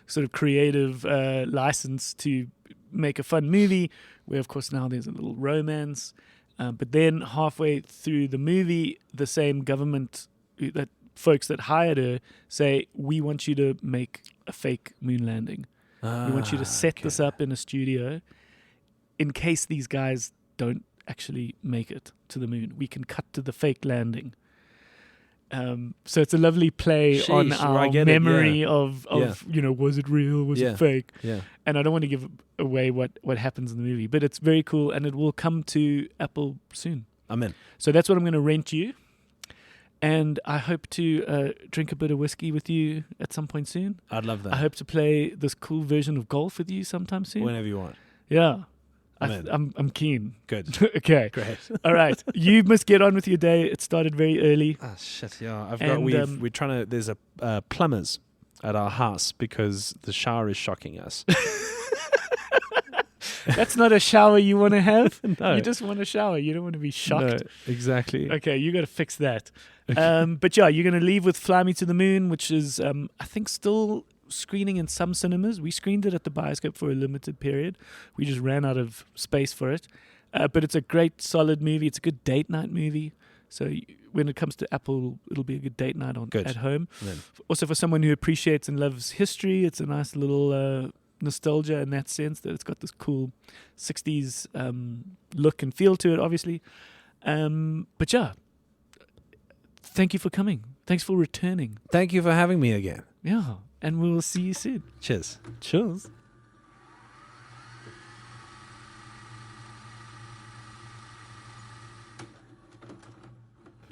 sort of creative license to make a fun movie, where of course now there's a little romance. But then halfway through the movie, the same government, that folks that hired her, say, we want you to make a fake moon landing. We want you to set this up in a studio in case these guys don't actually make it to the moon. We can cut to the fake landing. So it's a lovely play on our memory of was it real, was it fake? Yeah. And I don't want to give away what happens in the movie, but it's very cool, and it will come to Apple soon. Amen. So that's what I'm going to rent you, and I hope to drink a bit of whiskey with you at some point soon. I'd love that. I hope to play this cool version of golf with you sometime soon. Whenever you want. Yeah. I'm keen. Good. Okay. Great. All right. You must get on with your day. It started very early. Ah, shit. Yeah. We're trying to. There's a plumbers at our house because the shower is shocking us. That's not a shower you want to have. No. You just want a shower. You don't want to be shocked. No, exactly. Okay, you got to fix that. But yeah, you're going to leave with Fly Me to the Moon, which is, I think, still screening in some cinemas. We screened it at the Bioscope for a limited period. We just ran out of space for it. But it's a great, solid movie. It's a good date night movie. So when it comes to Apple, it'll be a good date night at home. Then. Also, for someone who appreciates and loves history, it's a nice little nostalgia in that sense that it's got this cool 60s look and feel to it, obviously. But yeah, thank you for coming. Thanks for returning. Thank you for having me again. Yeah, and we will see you soon. Cheers. Cheers.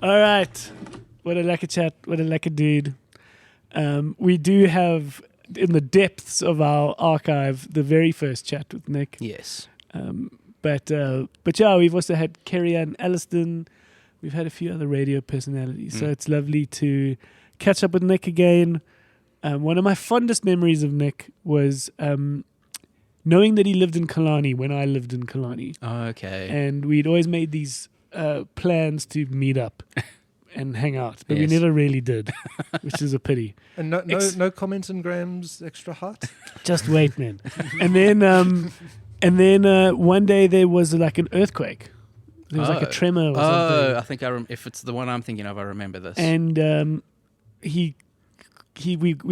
All right. What a lekker chat. What a lekker dude. We do have, in the depths of our archive, the very first chat with Nick. Yes. But yeah, we've also had Kerry Ann Elliston. We've had a few other radio personalities. So it's lovely to catch up with Nick again. One of my fondest memories of Nick was knowing that he lived in Killarney when I lived in Killarney. Okay. And we'd always made these plans to meet up and hang out, but we Yes. never really did, which is a pity. And no comments on Graham's extra heart? Just wait, man. And then one day there was like an earthquake. There was like a tremor or something. I think if it's the one I'm thinking of, I remember this. And we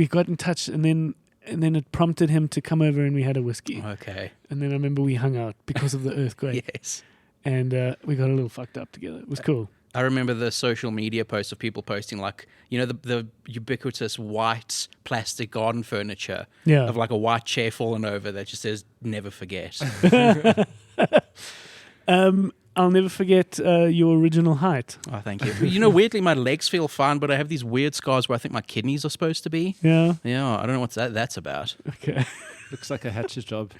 got in touch, and then it prompted him to come over, and we had a whiskey. Okay. And then I remember we hung out because of the earthquake. Yes. And we got a little fucked up together. It was cool. I remember the social media posts of people posting, like, you know, the ubiquitous white plastic garden furniture Yeah. of like a white chair falling over that just says "never forget." I'll never forget your original height. Oh, thank you. You know, weirdly, my legs feel fine, but I have these weird scars where I think my kidneys are supposed to be. Yeah. Yeah, I don't know what that's about. Okay. Looks like a hatcher's job.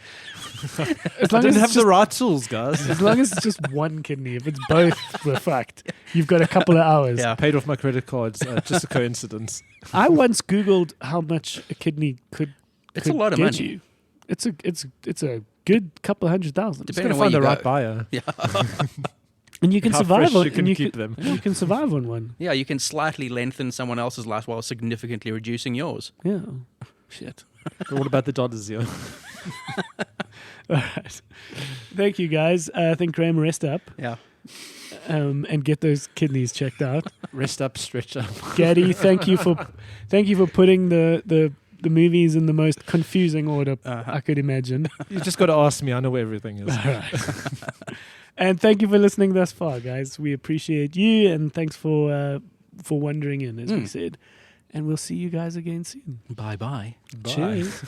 As I long as didn't it's have just, the right tools, guys. as long as it's just one kidney. If it's both, we're fucked. You've got a couple of hours. Yeah. Paid off my credit cards. Just a coincidence. I once Googled how much a kidney could It's a lot of get money. you. It's a good couple 100,000. Just Depending gotta on where find you the right go. buyer. Yeah. And you can How survive fresh on you can and you keep can, them. You can survive on one. Yeah, you can slightly lengthen someone else's life while significantly reducing yours. Yeah. Shit. But what about the dollars, yo? All right. Thank you, guys. I think Graham, rest up Yeah. and get those kidneys checked out. Rest up, stretch up. Gaddy, thank you for putting the movies in the most confusing order I could imagine. You just got to ask me. I know where everything is. All right. And thank you for listening thus far, guys. We appreciate you, and thanks for wandering in, as we said. And we'll see you guys again soon. Bye-bye. Bye. Cheers.